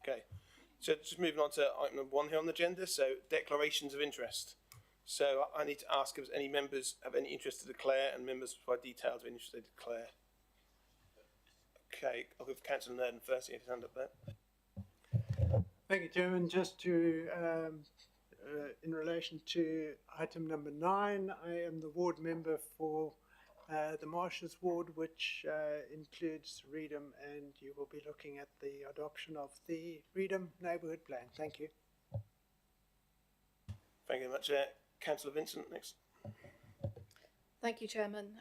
Okay, so just moving on to item number 1 here on the agenda, so declarations of interest. So I need to ask if any members have any interest to declare, and members provide details of interest they declare. Okay, I'll give Councillor Nerden first. He has his hand up there. Thank you, Chairman. Just to, in relation to item number 9, I am the ward member for the Marshes ward, which includes Reedham, and you will be looking at the adoption of the Reedham neighbourhood plan. Thank you. Thank you very much. Councillor Vincent, next. Thank you, Chairman.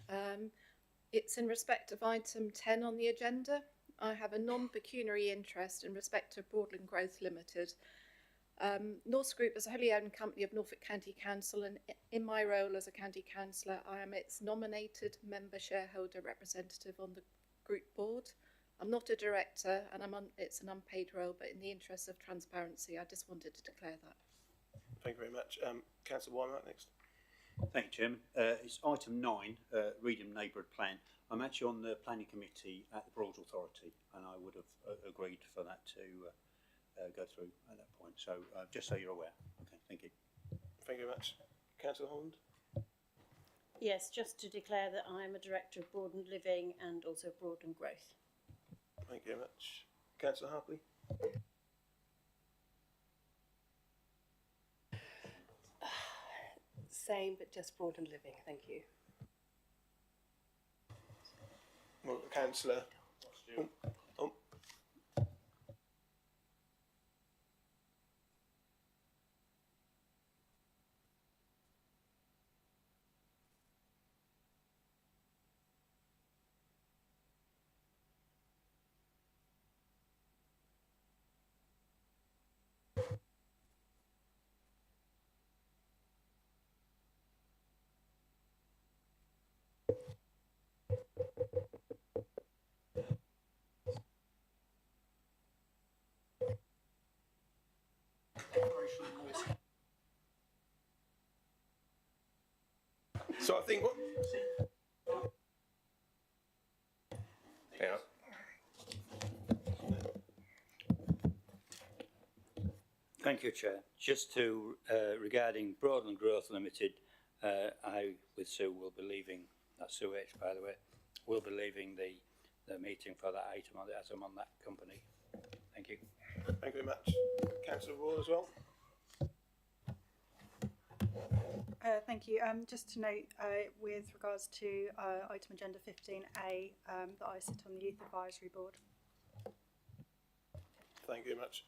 It's in respect of item 10 on the agenda. I have a non-pecuniary interest in respect of Broadland Growth Limited. Norse Group is a wholly owned company of Norfolk County Council, and in my role as a county councillor, I am its nominated member shareholder representative on the group board. I'm not a director, and it's an unpaid role, but in the interest of transparency, I just wanted to declare that. Thank you very much. Councillor Weinreich, next. Thank you, Chairman. It's item 9, Reedham Neighbourhood Plan. I'm actually on the planning committee at the Broad Authority, and I would have agreed for that to go through at that point. So just so you're aware. Okay, thank you. Thank you very much. Councillor Holland. Yes, just to declare that I am a director of Broadland Living and also Broadland Growth. Thank you very much. Councillor Hartley. Same, but just Broadland Living. Thank you. Well, Councillor. So I think what. Yeah. Thank you, Chair. Just to regarding Broadland Growth Limited, I with Sue will be leaving. That's Sue H, by the way. We'll be leaving the meeting for that item as I'm on that company. Thank you. Thank you very much. Councillor Raw as well. Thank you. Just to note, with regards to item agenda 15A, that I sit on the Youth Advisory Board. Thank you very much.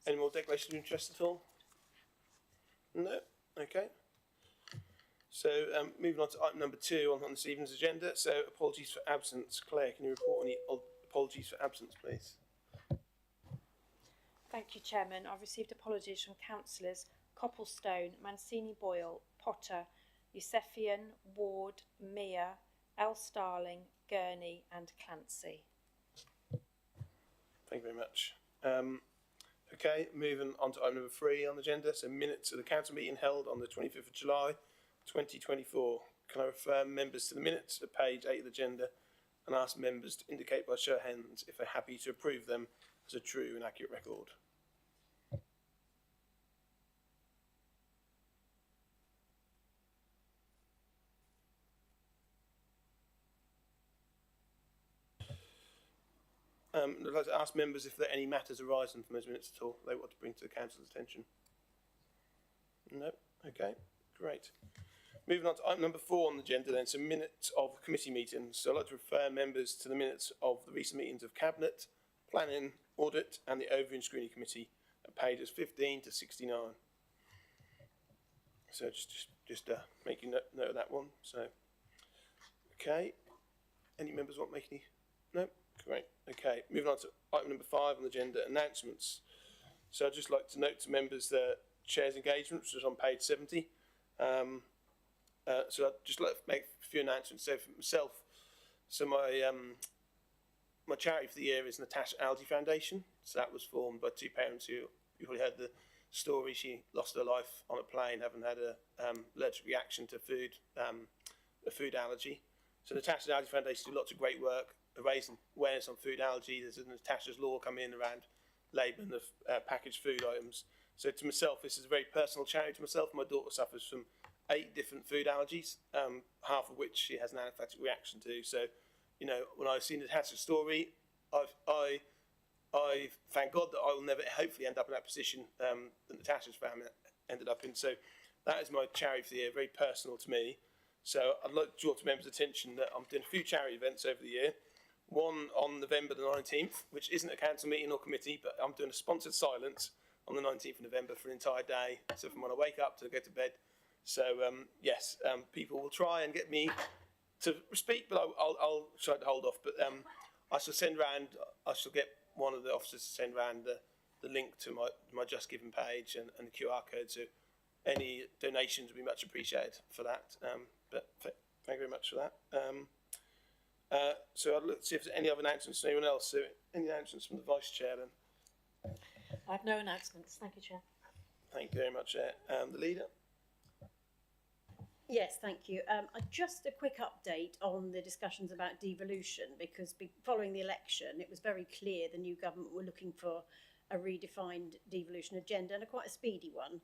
Any more declarations of interest at all? No? Okay. So moving on to item number 2 on this evening's agenda. So apologies for absence. Claire, can you report any apologies for absence, please? Thank you, Chairman. I've received apologies from councillors Copplestone, Mancini Boyle, Potter, Yusefian, Ward, Mear, L. Starling, Gurney and Clancy. Thank you very much. Okay, moving on to item number 3 on the agenda. So minutes of the council meeting held on the 25th of July 2024. Can I refer members to the minutes at page 8 of the agenda and ask members to indicate by show of hands if they're happy to approve them as a true and accurate record? I'd like to ask members if there are any matters arising from those minutes at all they want to bring to the council's attention. No? Okay, great. Moving on to item number 4 on the agenda then, so minutes of committee meetings. So I'd like to refer members to the minutes of the recent meetings of Cabinet, Planning, Audit and the Overview and Screening Committee at pages 15 to 69. So just making note of that one. So, okay. Any members want to make any? No? Great. Okay, moving on to item number 5 on the agenda, announcements. So I'd just like to note to members the Chair's engagement, which is on page 70. So I'd just like to make a few announcements. So for myself, so my charity for the year is Natasha Algie Foundation. So that was formed by 2 parents who, you probably heard the story, she lost her life on a plane having had a allergic reaction to food, a food allergy. So Natasha Algie Foundation do lots of great work raising awareness on food allergy. There's a Natasha's Law coming in around labelling of packaged food items. So to myself, this is a very personal charity to myself. My daughter suffers from 8 different food allergies, half of which she has an anaphylactic reaction to. So, you know, when I've seen Natasha's story, I thank God that I will never hopefully end up in that position that Natasha's family ended up in. So that is my charity for the year, very personal to me. So I'd like to draw to members' attention that I'm doing a few charity events over the year. One on November the 19th, which isn't a council meeting or committee, but I'm doing a sponsored silence on the 19th of November for an entire day. So from when I wake up to go to bed. So yes, people will try and get me to speak, but I'll try to hold off. But I shall send round, I shall get one of the officers to send round the link to my Just Giving page and the QR code. So any donations would be much appreciated for that. But thank you very much for that. So I'd look to see if there's any other announcements from anyone else. So any announcements from the Vice Chair then? I have no announcements. Thank you, Chair. Thank you very much, Chair. The Leader? Yes, thank you. Just a quick update on the discussions about devolution, because following the election, it was very clear the new government were looking for a redefined devolution agenda, and quite a speedy one.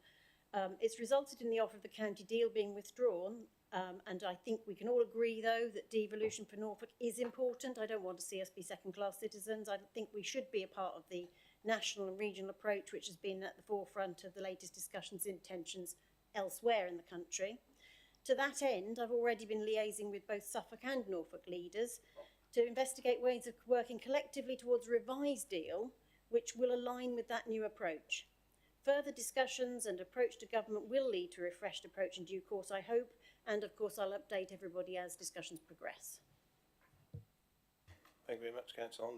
It's resulted in the offer of the county deal being withdrawn, and I think we can all agree, though, that devolution for Norfolk is important. I don't want to see us be second-class citizens. I think we should be a part of the national and regional approach, which has been at the forefront of the latest discussions and intentions elsewhere in the country. To that end, I've already been liaising with both Suffolk and Norfolk leaders to investigate ways of working collectively towards a revised deal which will align with that new approach. Further discussions and approach to government will lead to a refreshed approach in due course, I hope, and of course I'll update everybody as discussions progress. Thank you very much, Councillor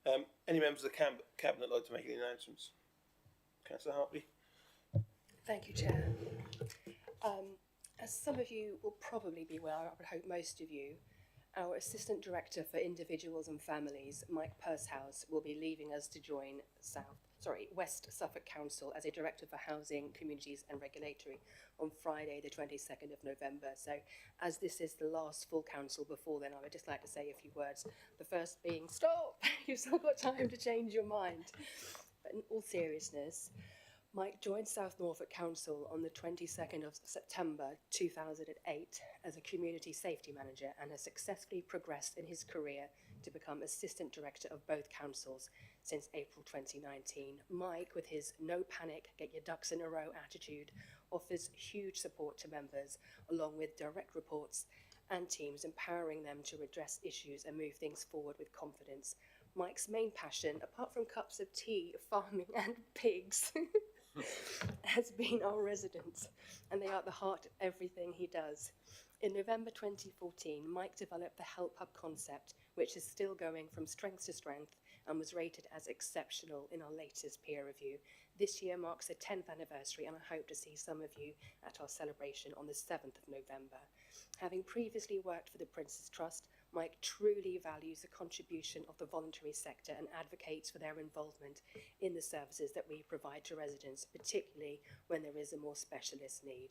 Holland. Any members of the Cabinet like to make any announcements? Councillor Hartley? Thank you, Chair. As some of you will probably be aware, I would hope most of you, our Assistant Director for Individuals and Families, Mike Pursehouse, will be leaving us to join West Suffolk Council as a Director for Housing, Communities and Regulatory on Friday the 22nd of November. So as this is the last full council before then, I would just like to say a few words. The first being, stop! You've still got time to change your mind. But in all seriousness, Mike joined South Norfolk Council on the 22nd of September 2008 as a Community Safety Manager and has successfully progressed in his career to become Assistant Director of both councils since April 2019. Mike, with his no panic, get your ducks in a row attitude, offers huge support to members along with direct reports and teams, empowering them to address issues and move things forward with confidence. Mike's main passion, apart from cups of tea, farming and pigs, has been our residents, and they are at the heart of everything he does. In November 2014, Mike developed the Help Hub concept, which is still going from strength to strength and was rated as exceptional in our latest peer review. This year marks the 10th anniversary, and I hope to see some of you at our celebration on the 7th of November. Having previously worked for the Prince's Trust, Mike truly values the contribution of the voluntary sector and advocates for their involvement in the services that we provide to residents, particularly when there is a more specialist need.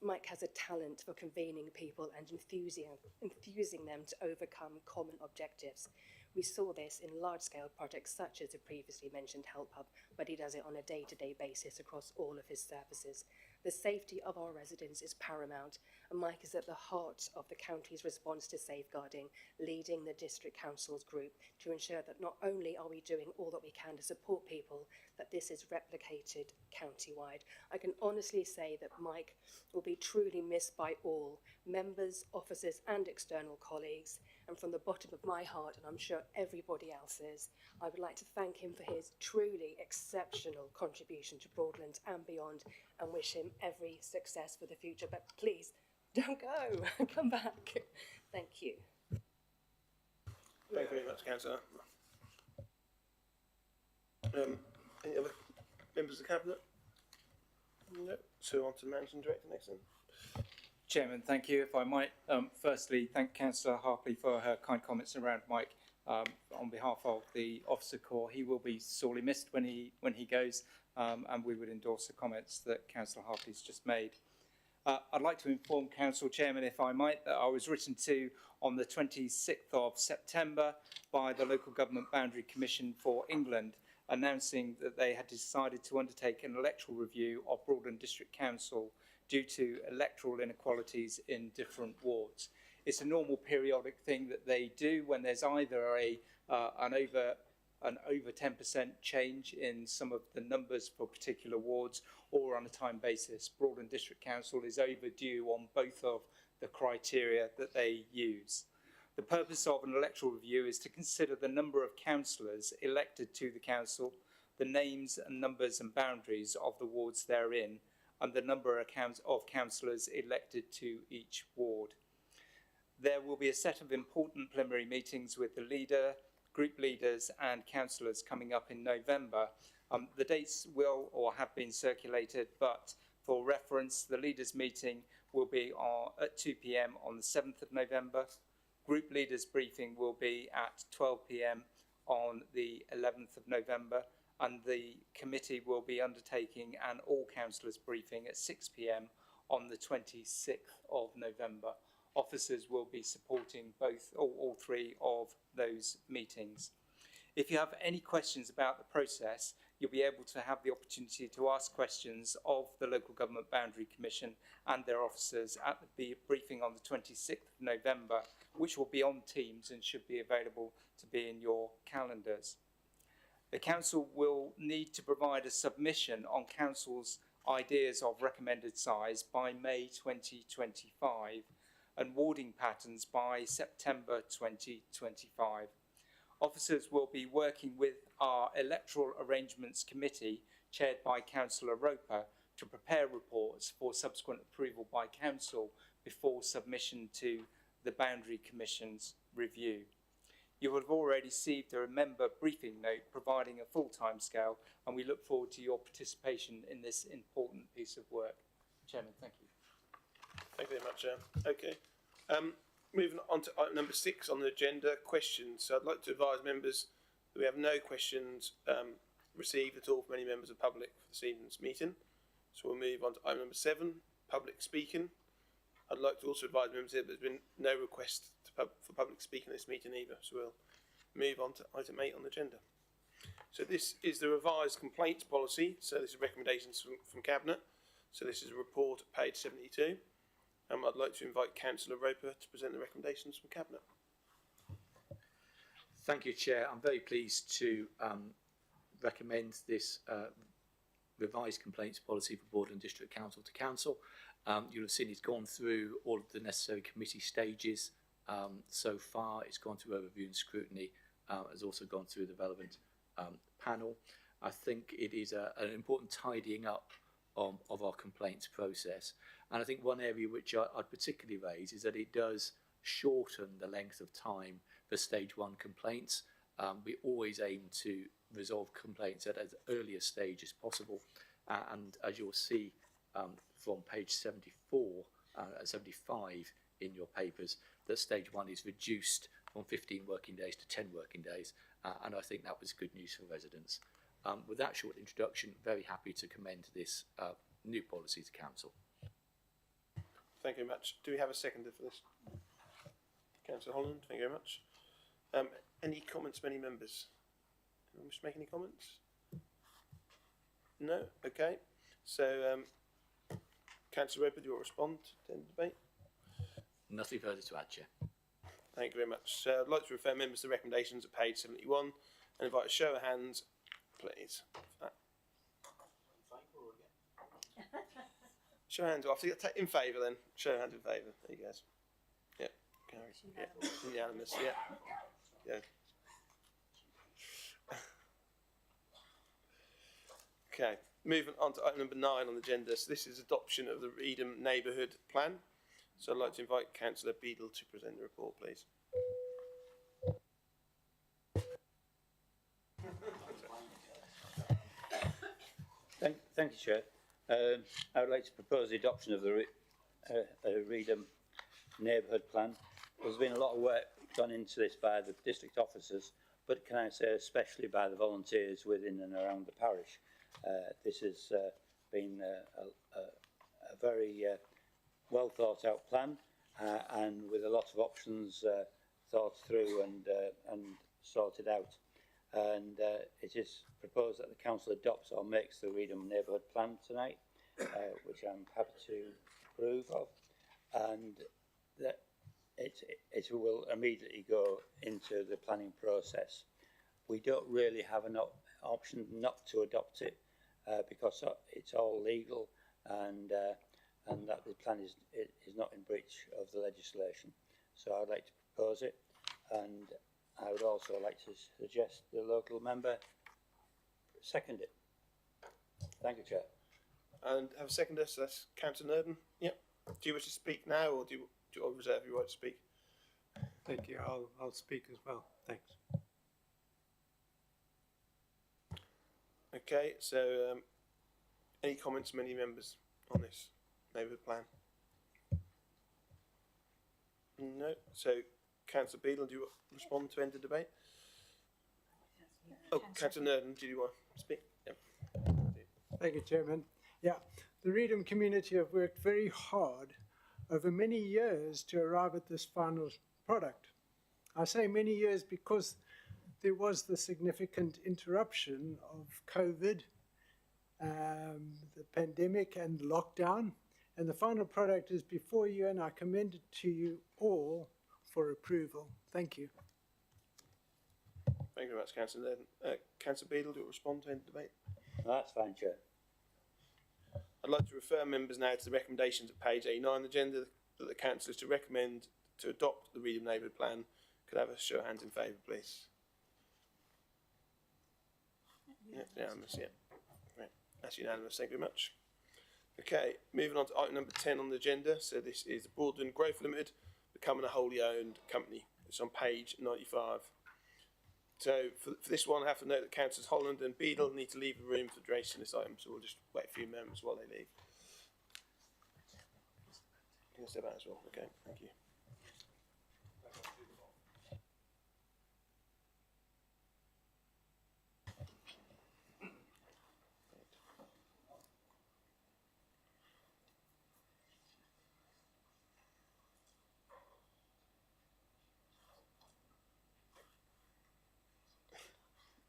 Mike has a talent for convening people and enthusing them to overcome common objectives. We saw this in large-scale projects such as the previously mentioned Help Hub, but he does it on a day-to-day basis across all of his services. The safety of our residents is paramount, and Mike is at the heart of the county's response to safeguarding, leading the district council's group to ensure that not only are we doing all that we can to support people, that this is replicated countywide. I can honestly say that Mike will be truly missed by all, members, officers and external colleagues, and from the bottom of my heart, and I'm sure everybody else's, I would like to thank him for his truly exceptional contribution to Broadland and beyond, and wish him every success for the future. But please, don't go, come back. Thank you. Thank you very much, Councillor. Any other members of the Cabinet? No. So on to the Managing Director next then. Chairman, thank you. If I might, firstly, thank Councillor Hartley for her kind comments around Mike. On behalf of the Officer Corps, he will be sorely missed when he goes, and we would endorse the comments that Councillor Hartley's just made. I'd like to inform Council Chairman, if I might, that I was written to on the 26th of September by the Local Government Boundary Commission for England, announcing that they had decided to undertake an electoral review of Broadland District Council due to electoral inequalities in different wards. It's a normal periodic thing that they do when there's either an over 10% change in some of the numbers for particular wards, or on a time basis. Broadland District Council is overdue on both of the criteria that they use. The purpose of an electoral review is to consider the number of councillors elected to the council, the names and numbers and boundaries of the wards therein, and the number of councillors elected to each ward. There will be a set of important preliminary meetings with the leader, group leaders and councillors coming up in November. The dates will or have been circulated, but for reference, the leaders' meeting will be at 2 p.m. on the 7th of November. Group leaders' briefing will be at 12 p.m. on the 11th of November, and the committee will be undertaking an all councillors briefing at 6 p.m. on the 26th of November. Officers will be supporting all three of those meetings. If you have any questions about the process, you'll be able to have the opportunity to ask questions of the Local Government Boundary Commission and their officers at the briefing on the 26th of November, which will be on Teams and should be available to be in your calendars. The Council will need to provide a submission on Council's ideas of recommended size by May 2025 and warding patterns by September 2025. Officers will be working with our Electoral Arrangements Committee, chaired by Councillor Roper, to prepare reports for subsequent approval by Council before submission to the Boundary Commission's review. You will have already received a member briefing note providing a full timescale, and we look forward to your participation in this important piece of work. Chairman, thank you. Thank you very much, Okay. Moving on to item number 6 on the agenda, questions. So I'd like to advise members that we have no questions received at all from any members of the public for this evening's meeting. So we'll move on to item number 7, public speaking. I'd like to also advise members that there's been no request for public speaking at this meeting either. So we'll move on to item 8 on the agenda. So this is the revised complaints policy. So this is recommendations from Cabinet. So this is a report at page 72. I'd like to invite Councillor Roper to present the recommendations from Cabinet. Thank you, Chair. I'm very pleased to recommend this revised complaints policy for Broadland District Council to Council. You'll have seen it's gone through all of the necessary committee stages so far. It's gone through overview and scrutiny, has also gone through the relevant panel. I think it is an important tidying up of our complaints process. And I think one area which I'd particularly raise is that it does shorten the length of time for stage 1 complaints. We always aim to resolve complaints at as early a stage as possible. And as you'll see from page 74, 75 in your papers, that stage 1 is reduced from 15 working days to 10 working days. And I think that was good news for residents. With that short introduction, very happy to commend this new policy to Council. Thank you very much. Do we have a seconder for this? Councillor Holland, thank you very much. Any comments from any members? Anyone wish to make any comments? No? Okay. So, Councillor Roper, do you want to respond to the debate? Nothing further to add, Chair. Thank you very much. So I'd like to refer members to the recommendations at page 71 and invite a show of hands, please. Show of hands. In favour then. Show of hands in favour. There you guys. Yeah. Carries. Yeah. Unanimous. Yeah. Yeah. Okay. Moving on to item number 9 on the agenda. So this is adoption of the Reedham Neighbourhood Plan. So I'd like to invite Councillor Beadle to present the report, please. Thank you, Chair. I would like to propose the adoption of the Reedham Neighbourhood Plan. There's been a lot of work done into this by the district officers, but can I say especially by the volunteers within and around the parish. This has been a very well thought out plan and with a lot of options thought through and sorted out. and it is proposed that the council adopts or makes the Reedham Neighbourhood Plan tonight, which I'm happy to approve of, and that it will immediately go into the planning process. We don't really have an option not to adopt it because it's all legal, and that the plan is not in breach of the legislation. So I'd like to propose it, and I would also like to suggest the local member second it. Thank you, Chair. And have a seconder, so that's Councillor Nurden. Yep. Do you wish to speak now, or do you reserve your right to speak? Thank you. I'll speak as well. Thanks. Okay, so any comments from any members on this neighbourhood plan? No. So, Councillor Beadle, do you respond to end the debate? Oh, Councillor Nurden, do you want to speak? Yep. Thank you, Chairman. Yeah, the Reedham community have worked very hard over many years to arrive at this final product. I say many years because there was the significant interruption of COVID, the pandemic and lockdown, and the final product is before you, and I commend it to you all for approval. Thank you. Thank you very much, Councillor Nurden. Councillor Beadle, do you respond to end the debate? That's fine, Chair. I'd like to refer members now to the recommendations at page 89 of the agenda that the council is to recommend to adopt the Reedham Neighbourhood Plan. Could I have a show of hands in favour, please? Yeah, unanimous, yeah. Right. That's unanimous, thank you very much. Okay, moving on to item number 10 on the agenda. So this is the Broadland Growth Limited becoming a wholly owned company. It's on page 95. So for this one, I have to note that Councillors Holland and Beadle need to leave the room for the duration of this item, so we'll just wait a few moments while they leave. You can step out as well. Okay, thank you.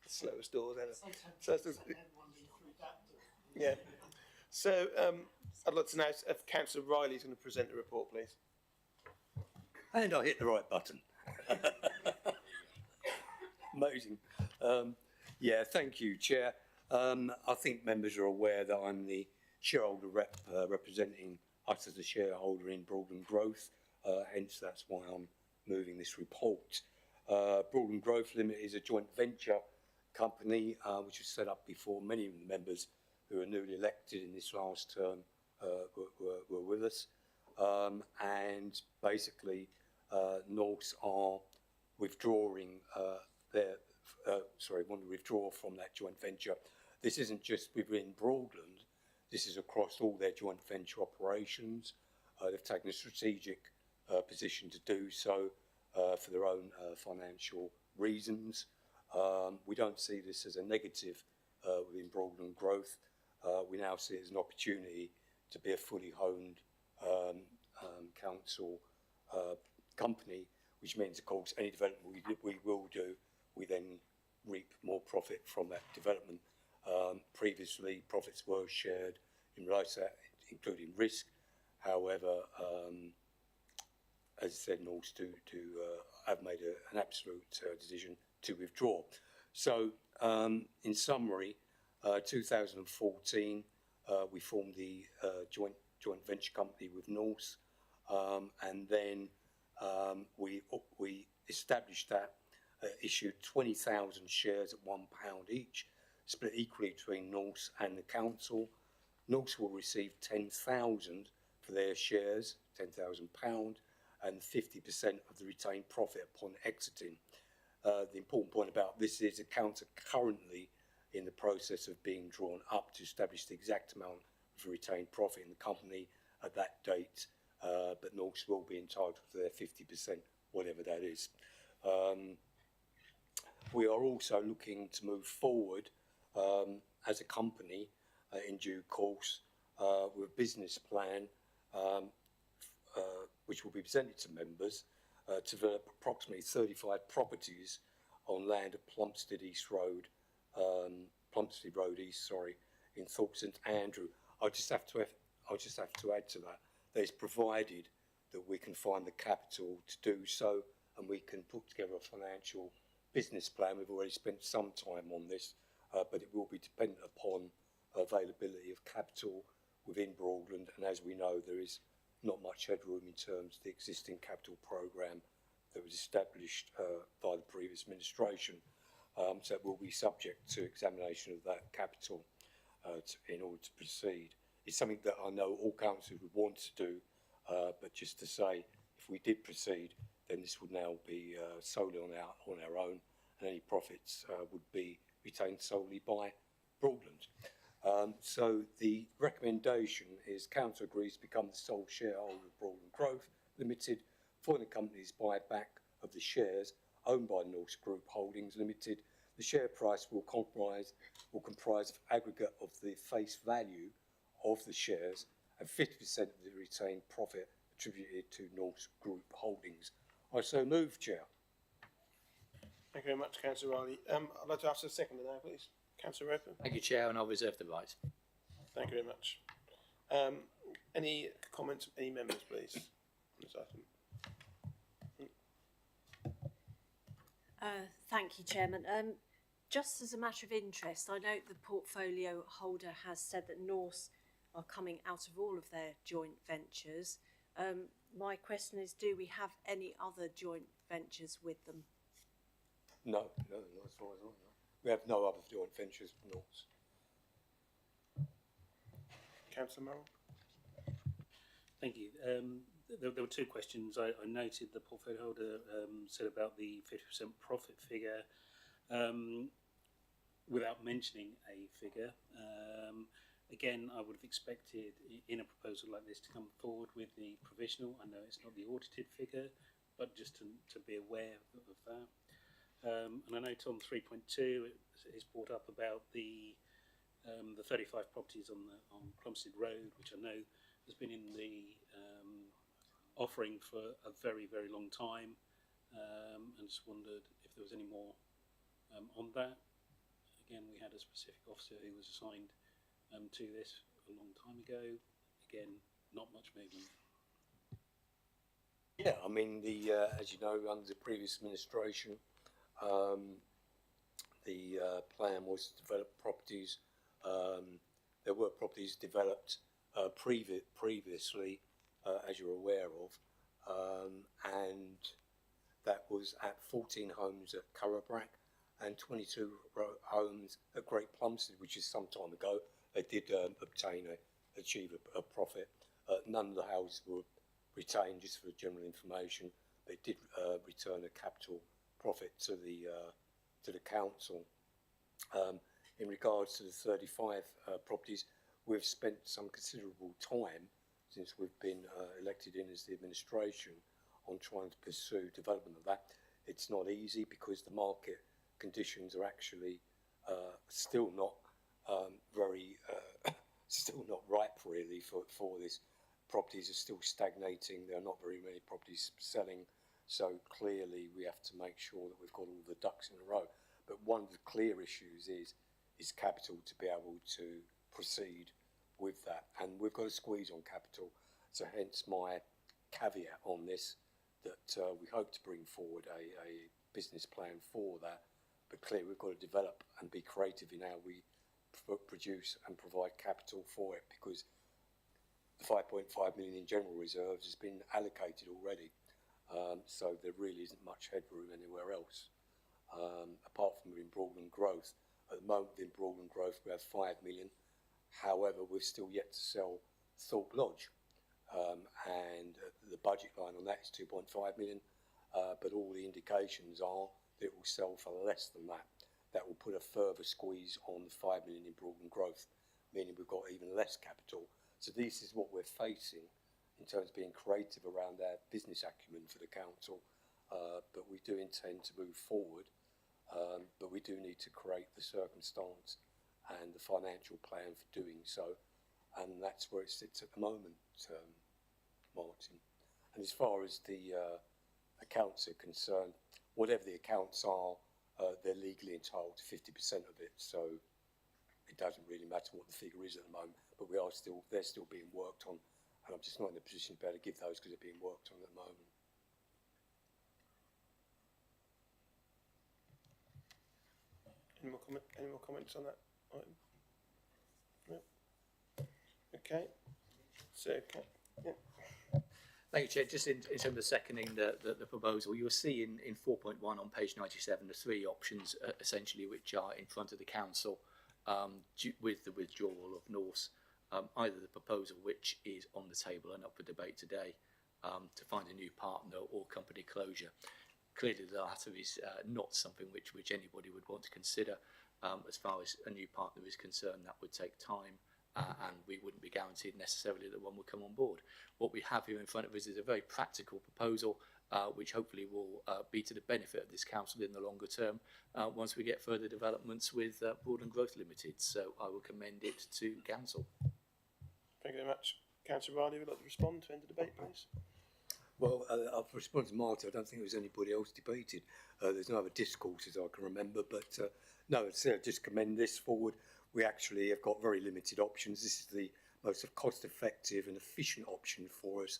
Slowest doors ever. So yeah. So I'd like to know if Councillor Riley is going to present the report, please. And I hit the right button. Amazing. Yeah, thank you, Chair. I think members are aware that I'm the shareholder rep representing us as a shareholder in Broadland Growth. Hence, that's why I'm moving this report. Broadland Growth Limited is a joint venture company which was set up before many of the members who are newly elected in this last term were with us. And basically, Norse are withdrawing want to withdraw from that joint venture. This isn't just within Broadland, this is across all their joint venture operations. They've taken a strategic position to do so for their own financial reasons. We don't see this as a negative within Broadland Growth. We now see it as an opportunity to be a fully owned council company, which means, of course, any development we will do, we then reap more profit from that development. Previously, profits were shared in relation to that, including risk. However, as I said, Norse have made an absolute decision to withdraw. So, in summary, 2014, we formed the joint venture company with Norse, and then we established that, issued 20,000 shares at £1 each, split equally between Norse and the council. Norse will receive 10,000 for their shares, £10,000, and 50% of the retained profit upon exiting. The important point about this is accounts are currently in the process of being drawn up to establish the exact amount of retained profit in the company at that date, but Norse will be entitled to their 50%, whatever that is. We are also looking to move forward as a company in due course with a business plan which will be presented to members to develop approximately 35 properties on land at Plumstead East Road, Plumstead Road East, sorry, in Thorpe St Andrew. I'll just have to add to that it's provided that we can find the capital to do so, and we can put together a financial business plan. We've already spent some time on this, but it will be dependent upon availability of capital within Broadland, and as we know, there is not much headroom in terms of the existing capital programme that was established by the previous administration. So it will be subject to examination of that capital in order to proceed. It's something that I know all councils would want to do, but just to say, if we did proceed, then this would now be solely on our own, and any profits would be retained solely by Broadland. So the recommendation is council agrees to become the sole shareholder of Broadland Growth Limited for the company's buyback of the shares owned by Norse Group Holdings Limited. The share price will comprise of aggregate of the face value of the shares and 50% of the retained profit attributed to Norse Group Holdings. I so move, Chair. Thank you very much, Councillor Riley. I'd like to ask a seconder now, please. Councillor Roper. Thank you, Chair, and I'll reserve the right. Thank you very much. Any comments, any members, please, on this item? Thank you, Chairman. Just as a matter of interest, I note the portfolio holder has said that Norse are coming out of all of their joint ventures. My question is, do we have any other joint ventures with them? No, as far as I know. We have no other joint ventures with Norse. Councillor Merrill. Thank you. There were two questions. I noted the portfolio holder said about the 50% profit figure without mentioning a figure. Again, I would have expected in a proposal like this to come forward with the provisional. I know it's not the audited figure, but just to be aware of that. And I note on 3.2 it's brought up about the 35 properties on Plumstead Road, which I know has been in the offering for a very, very long time, and just wondered if there was any more on that. Again, we had a specific officer who was assigned to this a long time ago. Again, not much movement. Yeah, I mean, as you know, under the previous administration, the plan was to develop properties. There were properties developed previously, as you're aware of, and that was at 14 homes at Currabrack and 22 homes at Great Plumstead, which is some time ago. They did achieve a profit. None of the houses were retained, just for general information. They did return a capital profit to the council. In regards to the 35 properties, we've spent some considerable time since we've been elected in as the administration on trying to pursue development of that. It's not easy because the market conditions are actually still not still not ripe really for this. Properties are still stagnating. There are not very many properties selling, so clearly we have to make sure that we've got all the ducks in a row. But one of the clear issues is capital to be able to proceed with that, and we've got a squeeze on capital. So hence my caveat on this, that we hope to bring forward a business plan for that, but clearly we've got to develop and be creative in how we produce and provide capital for it, because the 5.5 million in general reserves has been allocated already, so there really isn't much headroom anywhere else, apart from within Broadland Growth. At the moment within Broadland Growth we have 5 million. However, we've still yet to sell Thorpe Lodge, and the budget line on that is 2.5 million, but all the indications are that it will sell for less than that. That will put a further squeeze on the 5 million in Broadland Growth, meaning we've got even less capital. So this is what we're facing in terms of being creative around our business acumen for the council, but we do intend to move forward, but we do need to create the circumstance and the financial plan for doing so, and that's where it sits at the moment, Martin. And as far as the accounts are concerned, whatever the accounts are they're legally entitled to 50% of it. So it doesn't really matter what the figure is at the moment, but they're still being worked on, and I'm just not in a position to be able to give those because they're being worked on at the moment. Any more comments on that item? No. Okay. So, yeah. Thank you, Chair. Just in terms of seconding the proposal, you'll see in 4.1 on page 97 the three options essentially which are in front of the council with the withdrawal of Norse. Either the proposal which is on the table and up for debate today to find a new partner or company closure. Clearly the latter is not something which anybody would want to consider. As far as a new partner is concerned, that would take time. And we wouldn't be guaranteed necessarily that one would come on board. What we have here in front of us is a very practical proposal, which hopefully will be to the benefit of this council in the longer term once we get further developments with Broadland Growth Limited. So I will commend it to council. Thank you very much. Councillor Riley, would you like to respond to end the debate, please? Well, I'll respond to Martin. I don't think there was anybody else debated. There's no other discourses I can remember, but no, just commend this forward. We actually have got very limited options. This is the most cost-effective and efficient option for us.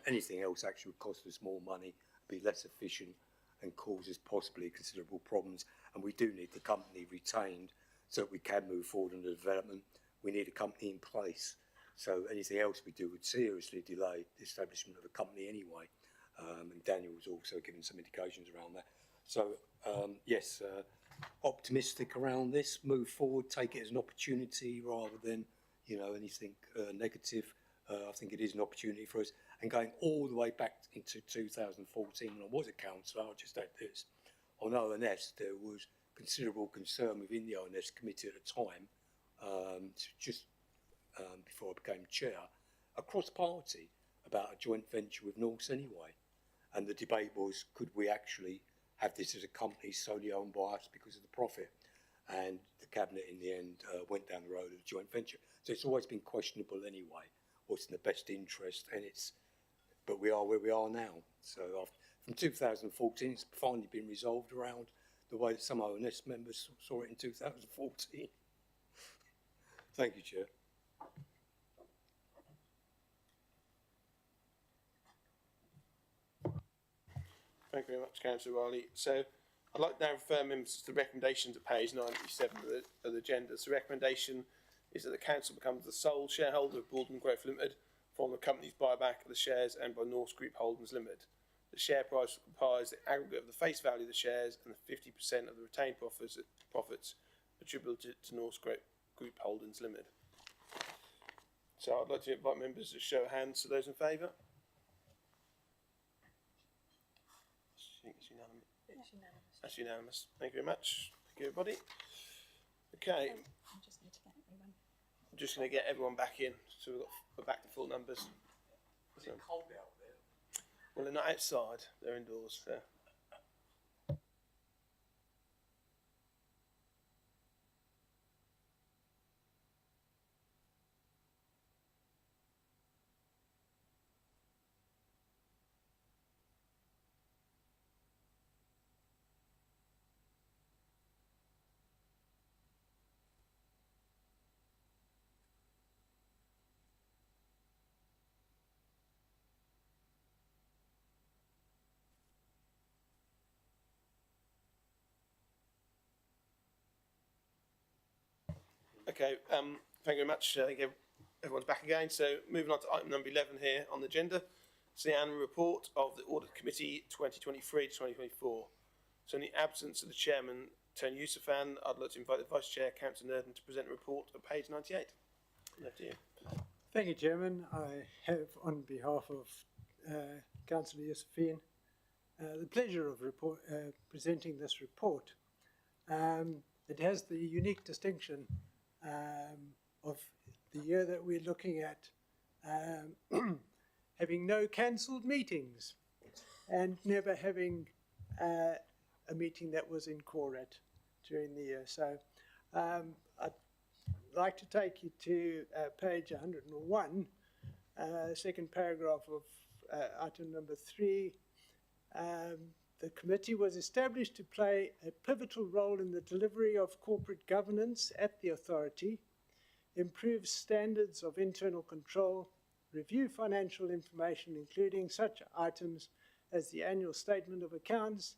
Anything else actually would cost us more money, be less efficient, and cause us possibly considerable problems. And we do need the company retained so that we can move forward in the development. We need a company in place. So anything else we do would seriously delay the establishment of a company anyway. And Daniel was also giving some indications around that. So yes, optimistic around this, move forward, take it as an opportunity rather than, anything negative. I think it is an opportunity for us. And going all the way back into 2014, when I was a councillor, I'll just add this, on ONS, there was considerable concern within the ONS committee at the time, before I became chair, across party about a joint venture with Norse anyway. And the debate was, could we actually have this as a company solely owned by us because of the profit? And the cabinet in the end went down the road of a joint venture. So it's always been questionable anyway, what's in the best interest, but we are where we are now. So from 2014, it's finally been resolved around the way that some ONS members saw it in 2014. Thank you, Chair. Thank you very much, Councillor Riley. So I'd like to now refer members to the recommendations at page 97 of the agenda. So the recommendation is that the council becomes the sole shareholder of Broadland Growth Limited from the company's buyback of the shares owned by Norse Group Holdings Limited. The share price will comprise the aggregate of the face value of the shares and the 50% of the retained profits attributed to Norse Group Holdings Limited. So I'd like to invite members to show of hands to those in favour. I think it's unanimous. It's unanimous. That's unanimous. Thank you very much. Thank you, everybody. Okay. I just need to get everyone. I'm just going to get everyone back in, so we're back to full numbers. Was it cold out there? Well, they're not outside; they're indoors. So. Okay, thank you very much. I think everyone's back again. So moving on to item number 11 here on the agenda. It's the annual report of the Audit Committee 2023 to 2024. So in the absence of the Chairman, Tony Yousafan, I'd like to invite the Vice Chair, Councillor Nerdon, to present a report at page 98. Left to you. Thank you, Chairman. I have, on behalf of Councillor Yousafan, the pleasure of presenting this report. It has the unique distinction of the year that we're looking at having no cancelled meetings and never having a meeting that was in quorum during the year. So I'd like to take you to page 101, second paragraph of item number 3. The committee was established to play a pivotal role in the delivery of corporate governance at the authority, improve standards of internal control, review financial information, including such items as the annual statement of accounts,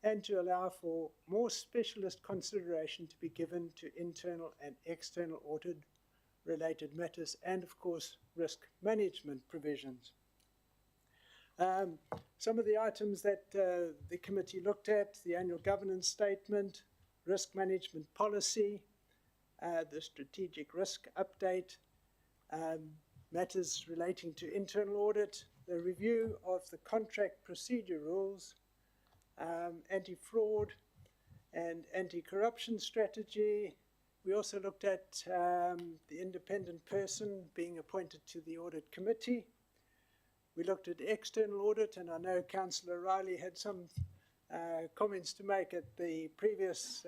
and to allow for more specialist consideration to be given to internal and external audit-related matters, and of course, risk management provisions. Some of the items that the committee looked at: the annual governance statement, risk management policy, the strategic risk update, matters relating to internal audit, the review of the contract procedure rules, anti-fraud and anti-corruption strategy. We also looked at the independent person being appointed to the audit committee. We looked at external audit, and I know Councillor Riley had some comments to make at the previous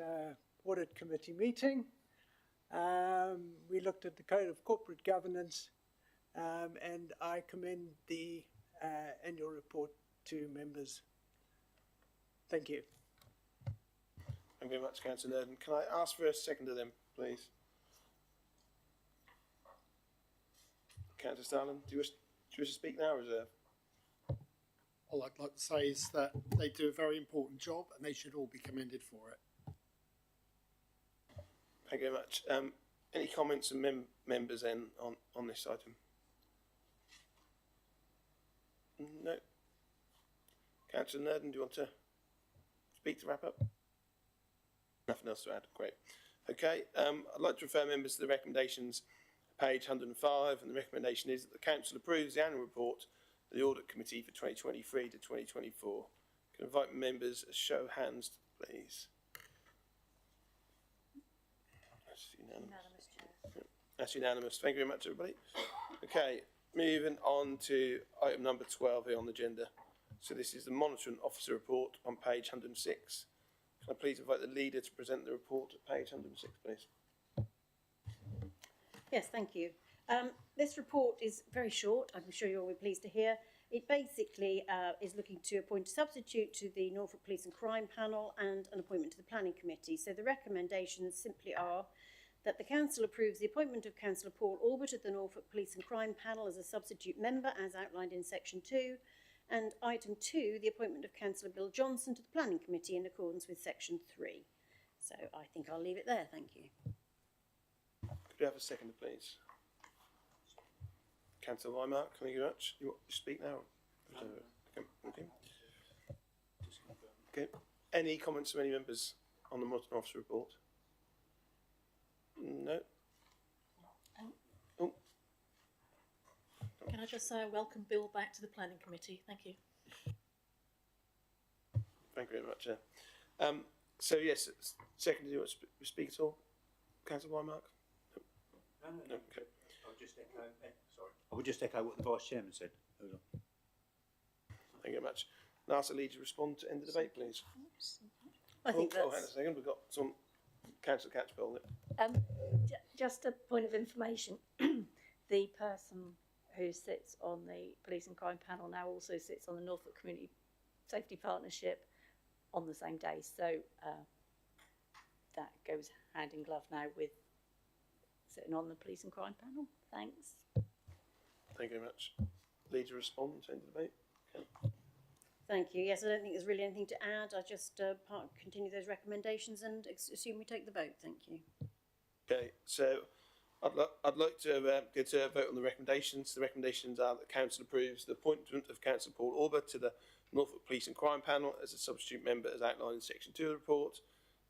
audit committee meeting. We looked at the Code of Corporate Governance, and I commend the annual report to members. Thank you. Thank you very much, Councillor Nurden. Can I ask for a seconder then, please? Councillor Starland, do you wish to speak now or reserve? All I'd like to say is that they do a very important job and they should all be commended for it. Thank you very much. Any comments from members then on this item? No. Councillor Nurden, do you want to speak to wrap up? Nothing else to add. Great. Okay. I'd like to refer members to the recommendations, page 105, and the recommendation is that the Council approves the annual report of the Audit Committee for 2023 to 2024. Can I invite members a show of hands, please? That's unanimous. That's unanimous. Thank you very much, everybody. Okay, moving on to item number 12 here on the agenda. So this is the Monitoring Officer report on page 106. Can I please invite the leader to present the report at page 106, please? Yes, thank you. This report is very short. I'm sure you'll be pleased to hear. It basically is looking to appoint a substitute to the Norfolk Police and Crime Panel and an appointment to the Planning Committee. So the recommendations simply are that the Council approves the appointment of Councillor Paul Albert to the Norfolk Police and Crime Panel as a substitute member, as outlined in section 2, and item 2, the appointment of Councillor Bill Johnson to the Planning Committee in accordance with section 3. So I think I'll leave it there. Thank you. Could we have a second, please? Councillor Weimark, thank you very much. You want to speak now? Okay. Okay. Any comments from any members on the Monitoring Officer report? No. Oh. Can I just say I welcome Bill back to the Planning Committee? Thank you. Thank you very much. So yes, second, do you want to speak at all, Councillor Weimark? No. Okay. I would just echo what the Vice Chairman said. Thank you very much. And ask the leader to respond to end the debate, please. I think hang on a second. We've got some Councillor Catchpole. Just a point of information. The person who sits on the Police and Crime Panel now also sits on the Norfolk Community Safety Partnership on the same day. So that goes hand in glove now with sitting on the Police and Crime Panel. Thanks. Thank you very much. Leader, respond to end the debate. Okay. Thank you. Yes, I don't think there's really anything to add. I just continue those recommendations and assume we take the vote. Thank you. Okay, so I'd like to go to a vote on the recommendations. The recommendations are that Council approves the appointment of Councillor Paul Albert to the Norfolk Police and Crime Panel as a substitute member as outlined in section 2 of the report,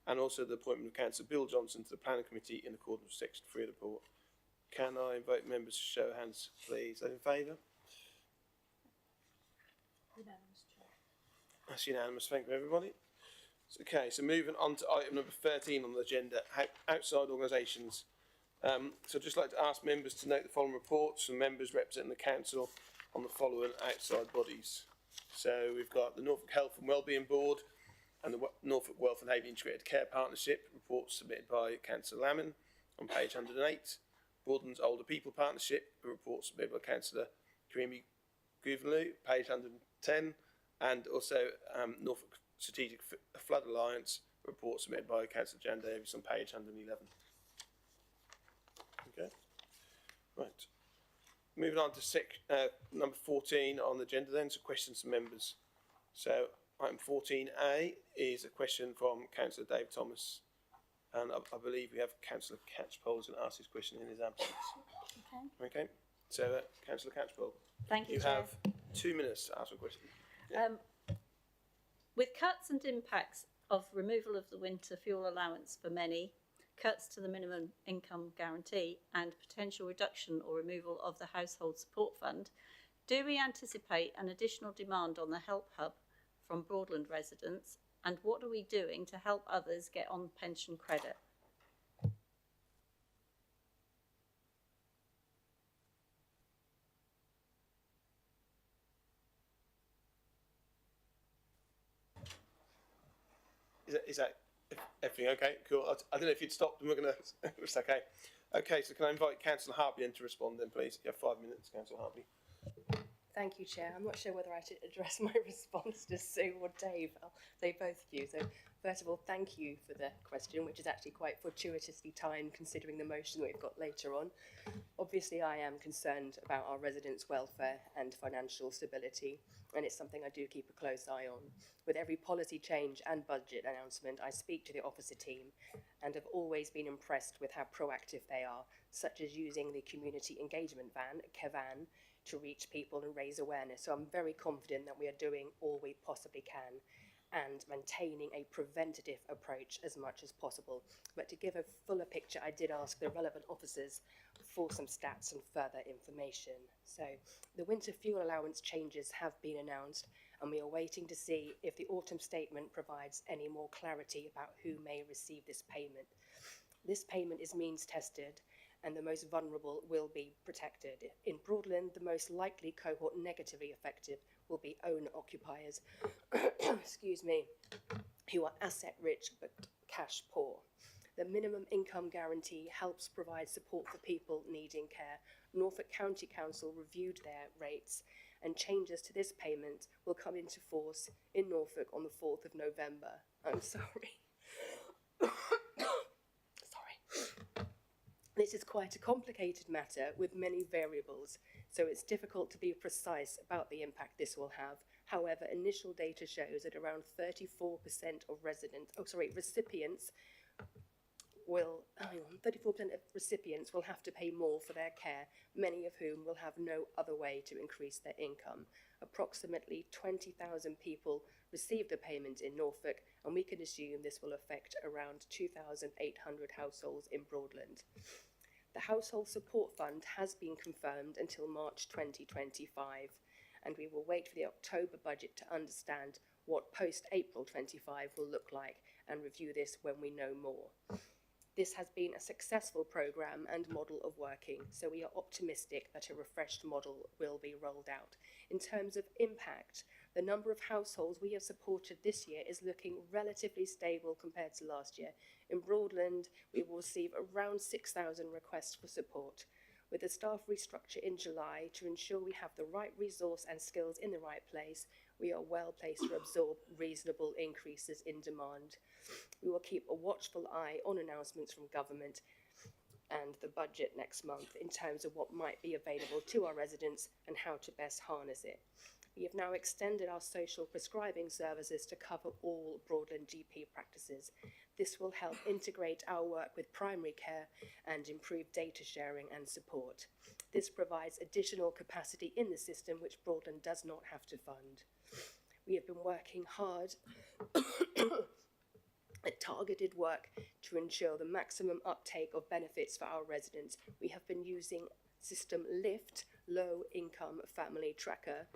and also the appointment of Councillor Bill Johnson to the Planning Committee in accordance with section 3 of the report. Can I invite members to show hands, please? Those in favour? Unanimous, Chair. That's unanimous. Thank you, everybody. Okay, so moving on to item number 13 on the agenda, outside organisations. So I'd just like to ask members to note the following reports from members representing the Council on the following outside bodies. So we've got the Norfolk Health and Wellbeing Board and the Norfolk Wealth and Haven Integrated Care Partnership, reports submitted by Councillor Lamon on page 108. Broadland's Older People Partnership, a report submitted by Councillor Karimi Gouvenou, page 110, and also Norfolk Strategic Flood Alliance report submitted by Councillor Jan Davis on page 111. Okay, right. Moving on to number 14 on the agenda then, so questions from members. So item 14A is a question from Councillor Dave Thomas, and I believe we have Councillor Catchpole who's going to ask this question in his absence. Okay, so Councillor Catchpole, Thank you, you Chair. have 2 minutes to ask a question. With cuts and impacts of removal of the winter fuel allowance for many, cuts to the minimum income guarantee and potential reduction or removal of the household support fund, do we anticipate an additional demand on the Help Hub from Broadland residents, and what are we doing to help others get on pension credit? Is that everything okay? Cool. I don't know if you'd stopped and we're going to... It's okay. Okay, so can I invite Councillor Hartley in to respond then, please? You have 5 minutes, Councillor Hartley. Thank you, Chair. I'm not sure whether I should address my response to Sue or Dave. I'll say both of you. So, first of all, thank you for the question, which is actually quite fortuitously timed considering the motion that we've got later on. Obviously, I am concerned about our residents' welfare and financial stability, and it's something I do keep a close eye on. With every policy change and budget announcement, I speak to the officer team and have always been impressed with how proactive they are, such as using the community engagement van, KEVAN, to reach people and raise awareness. So I'm very confident that we are doing all we possibly can and maintaining a preventative approach as much as possible. But to give a fuller picture, I did ask the relevant officers for some stats and further information. So the winter fuel allowance changes have been announced, and we are waiting to see if the autumn statement provides any more clarity about who may receive this payment. This payment is means tested, and the most vulnerable will be protected. In Broadland, the most likely cohort negatively affected will be owner-occupiers, excuse me, who are asset-rich but cash-poor. The minimum income guarantee helps provide support for people needing care. Norfolk County Council reviewed their rates, and changes to this payment will come into force in Norfolk on the 4th of November. I'm sorry. This is quite a complicated matter with many variables, so it's difficult to be precise about the impact this will have. However, initial data shows that around 34% of recipients will, 34% of recipients will have to pay more for their care, many of whom will have no other way to increase their income. Approximately 20,000 people receive the payment in Norfolk, and we can assume this will affect around 2,800 households in Broadland. The Household Support Fund has been confirmed until March 2025, and we will wait for the October budget to understand what post-April 25 will look like and review this when we know more. This has been a successful programme and model of working, so we are optimistic that a refreshed model will be rolled out. In terms of impact, the number of households we have supported this year is looking relatively stable compared to last year. In Broadland, we will receive around 6,000 requests for support. With the staff restructure in July to ensure we have the right resource and skills in the right place, we are well placed to absorb reasonable increases in demand. We will keep a watchful eye on announcements from government and the budget next month in terms of what might be available to our residents and how to best harness it. We have now extended our social prescribing services to cover all Broadland GP practices. This will help integrate our work with primary care and improve data sharing and support. This provides additional capacity in the system which Broadland does not have to fund. We have been working hard at targeted work to ensure the maximum uptake of benefits for our residents. We have been using system LIFT, Low Income Family Tracker,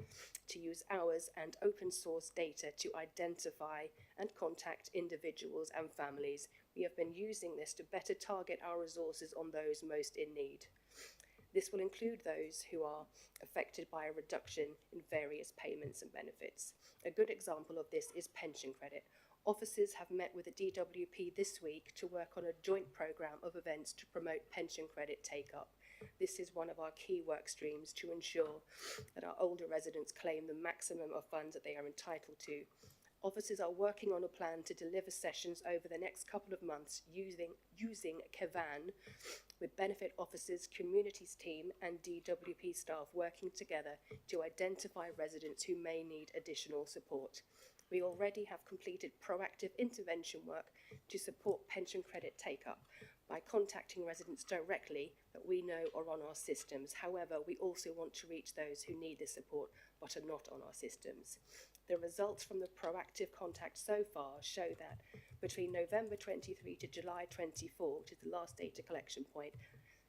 to use hours and open source data to identify and contact individuals and families. We have been using this to better target our resources on those most in need. This will include those who are affected by a reduction in various payments and benefits. A good example of this is pension credit. Officers have met with the DWP this week to work on a joint programme of events to promote pension credit take-up. This is one of our key work streams to ensure that our older residents claim the maximum of funds that they are entitled to Officers are working on a plan to deliver sessions over the next couple of months using Kevan, with benefit officers, communities team and DWP staff working together to identify residents who may need additional support. We already have completed proactive intervention work to support pension credit take-up by contacting residents directly that we know are on our systems. However, we also want to reach those who need this support but are not on our systems. The results from the proactive contact so far show that between November 23 to July 24, which is the last data collection point,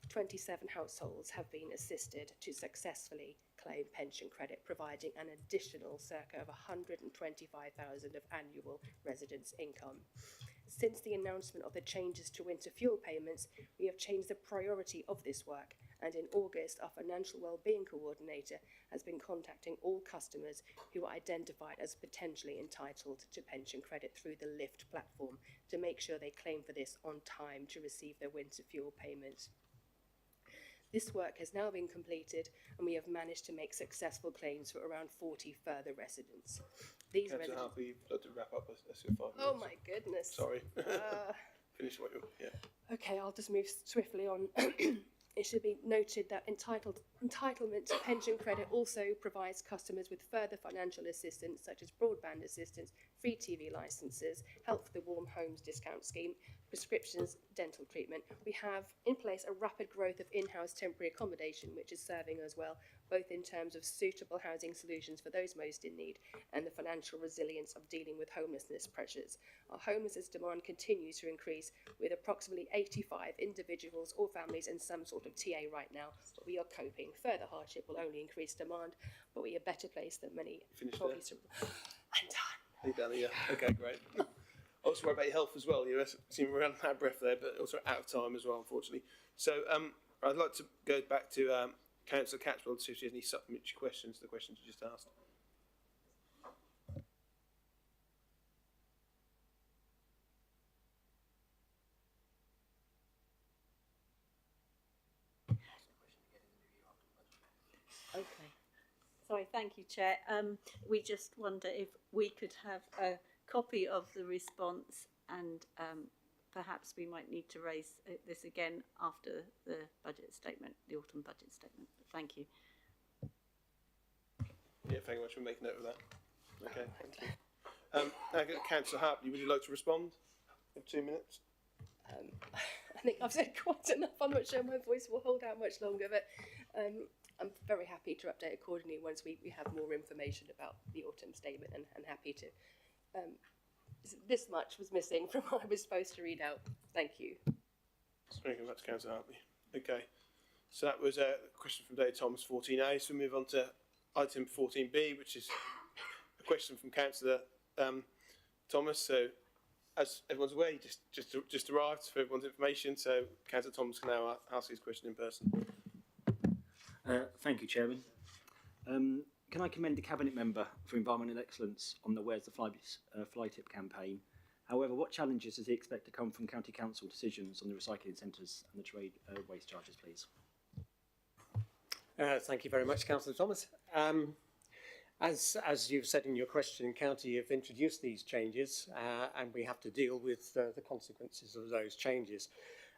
27 households have been assisted to successfully claim pension credit, providing an additional circa of 125,000 of annual residence income. Since the announcement of the changes to winter fuel payments, we have changed the priority of this work, and in August, our financial wellbeing coordinator has been contacting all customers who are identified as potentially entitled to pension credit through the Lift platform to make sure they claim for this on time to receive their winter fuel payments. This work has now been completed, and we have managed to make successful claims for around 40 further residents. These Councillor residents. Hartley, you've got to wrap up. That's your 5 minutes. Oh my goodness. Sorry. Finish what you're. Yeah. Okay, I'll just move swiftly on. It should be noted that entitlement to pension credit also provides customers with further financial assistance, such as broadband assistance, free TV licences, help for the Warm Homes discount scheme, prescriptions, dental treatment. We have in place a rapid growth of in-house temporary accommodation, which is serving us well, both in terms of suitable housing solutions for those most in need and the financial resilience of dealing with homelessness pressures. Our homelessness demand continues to increase, with approximately 85 individuals or families in some sort of TA right now, but we are coping. Further hardship will only increase demand, but we are better placed than many. Finished probably there? I'm done. Hey, Danny, yeah. Okay, great. Also worry about your health as well. You seem around out of breath there, but also out of time as well, unfortunately. So I'd like to go back to Councillor Catchwell to see if she has any supplementary questions to the questions you just asked. Okay. Sorry, thank you, Chair. We just wonder if we could have a copy of the response, and perhaps we might need to raise this again after the budget statement, the autumn budget statement. Thank you. Yeah, thank you very much for making note of that. Okay, thank you. Now, Councillor Hartley, would you like to respond? You have 2 minutes. I think I've said quite enough. I'm not sure my voice will hold out much longer, but I'm very happy to update accordingly once we have more information about the autumn statement, and happy to. This much was missing from what I was supposed to read out. Thank you. Thank you very much, Councillor Hartley. Okay, so that was a question from David Thomas, 14A. So we move on to item 14B, which is a question from Councillor Thomas. So, as everyone's aware, he just arrived for everyone's information. So, Councillor Thomas can now ask his question in person. Thank you, Chairman. Can I commend the Cabinet Member for Environmental Excellence on the Where's the Fly Tip campaign? However, what challenges does he expect to come from County Council decisions on the recycling centres and the trade waste charges, please? Thank you very much, Councillor Thomas. As you've said in your question, County have introduced these changes and we have to deal with the consequences of those changes.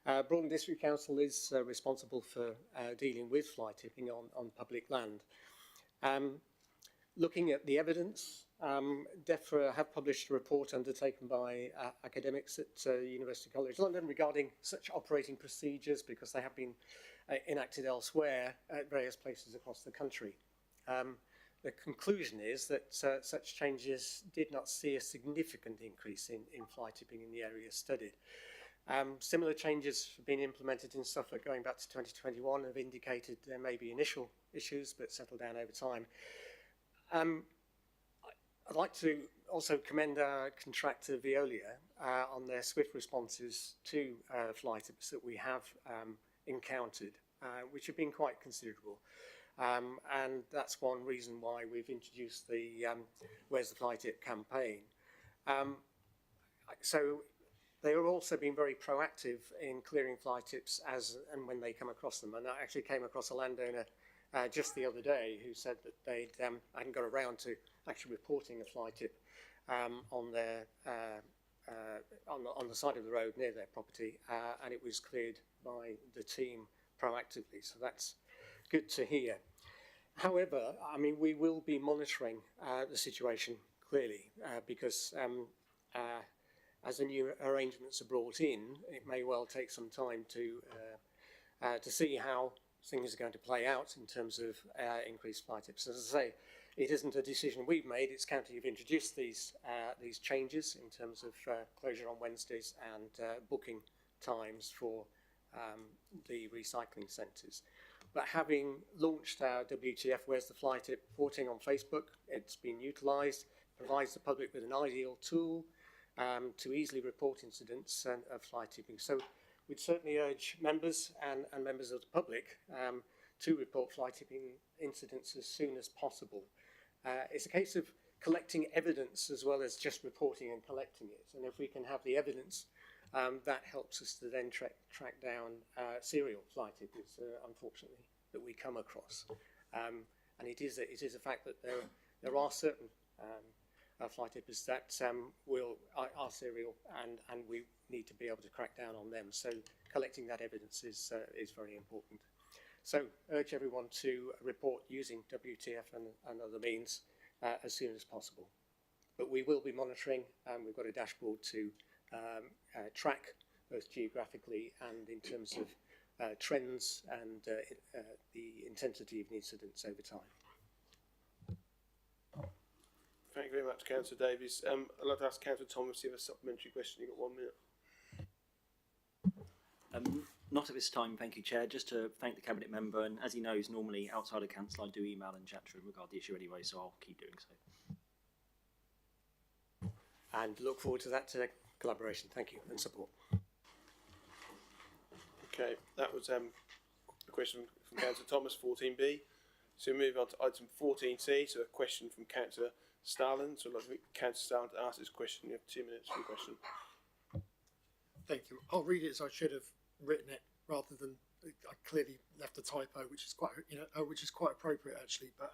Broadland District Council is responsible for dealing with fly tipping on public land. Looking at the evidence, DEFRA have published a report undertaken by academics at University College London regarding such operating procedures, because they have been enacted elsewhere at various places across the country. The conclusion is that such changes did not see a significant increase in fly tipping in the areas studied. Similar changes have been implemented in Suffolk going back to 2021 have indicated there may be initial issues but settle down over time. I'd like to also commend our contractor Veolia on their swift responses to fly tips that we have encountered, which have been quite considerable. And that's one reason why we've introduced the Where's the Fly Tip campaign. So they have also been very proactive in clearing fly tips as and when they come across them. And I actually came across a landowner just the other day who said that they hadn't got around to actually reporting a fly tip on their on the side of the road near their property, and it was cleared by the team proactively. So that's good to hear. However, I mean, we will be monitoring the situation clearly because as the new arrangements are brought in, it may well take some time to see how things are going to play out in terms of increased fly tips. As I say, it isn't a decision we've made. It's county have introduced these changes in terms of closure on Wednesdays and booking times for the recycling centres. But having launched our WTF Where's the Fly Tip reporting on Facebook, it's been utilised, provides the public with an ideal tool to easily report incidents of fly tipping. So we'd certainly urge members and members of the public to report fly tipping incidents as soon as possible. It's a case of collecting evidence as well as just reporting and collecting it. And if we can have the evidence, that helps us to then track down serial fly tippers, unfortunately, that we come across. And it is a fact that there are certain fly tippers that are serial, and we need to be able to crack down on them. So collecting that evidence is very important. So urge everyone to report using WTF and other means as soon as possible. But we will be monitoring, and we've got a dashboard to track both geographically and in terms of trends and the intensity of incidents over time. Thank you very much, Councillor Davies. I'd like to ask Councillor Thomas if you have a supplementary question. You've got 1 minute. Not at this time, thank you, Chair. Just to thank the Cabinet Member, and as he knows, normally outside of Council I do email and chat to him regarding the issue anyway, so I'll keep doing so. And look forward to that collaboration. Thank you and support. Okay, that was a question from Councillor Thomas, 14B. So we move on to item 14C, so a question from Councillor Starland. So I'd like Councillor Starland to ask this question. You have 2 minutes for the question. Thank you. I'll read it as I should have written it, rather than I clearly left a typo, which is quite appropriate actually. But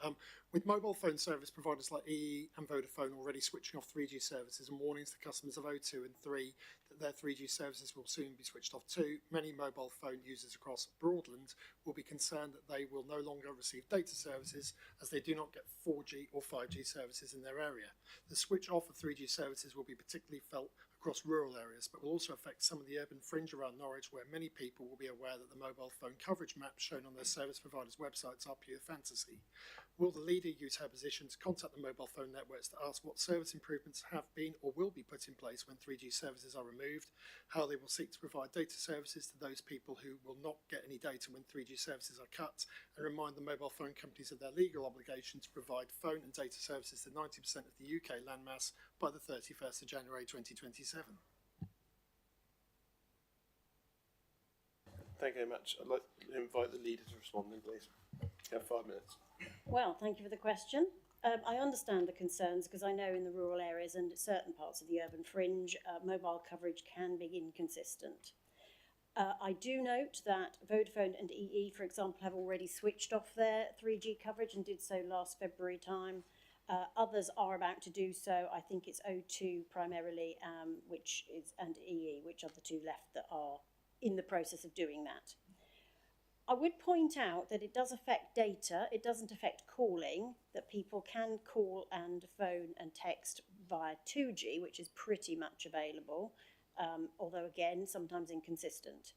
with mobile phone service providers like EE and Vodafone already switching off 3G services and warnings to customers of O2 and 3 that their 3G services will soon be switched off too, many mobile phone users across Broadland will be concerned that they will no longer receive data services as they do not get 4G or 5G services in their area. The switch off of 3G services will be particularly felt across rural areas, but will also affect some of the urban fringe around Norwich, where many people will be aware that the mobile phone coverage maps shown on their service providers' websites are pure fantasy. Will the leader use her position to contact the mobile phone networks to ask what service improvements have been or will be put in place when 3G services are removed, how they will seek to provide data services to those people who will not get any data when 3G services are cut, and remind the mobile phone companies of their legal obligation to provide phone and data services to 90% of the UK landmass by the 31st of January 2027. Thank you very much. I'd like to invite the leader to respond then, please. You have 5 minutes. Well, thank you for the question. I understand the concerns because I know in the rural areas and certain parts of the urban fringe, mobile coverage can be inconsistent. I do note that Vodafone and EE, for example, have already switched off their 3G coverage and did so last February time. Others are about to do so. I think it's O2 primarily, and EE, which are the two left that are in the process of doing that. I would point out that it does affect data. It doesn't affect calling, that people can call and phone and text via 2G, which is pretty much available, although again, sometimes inconsistent.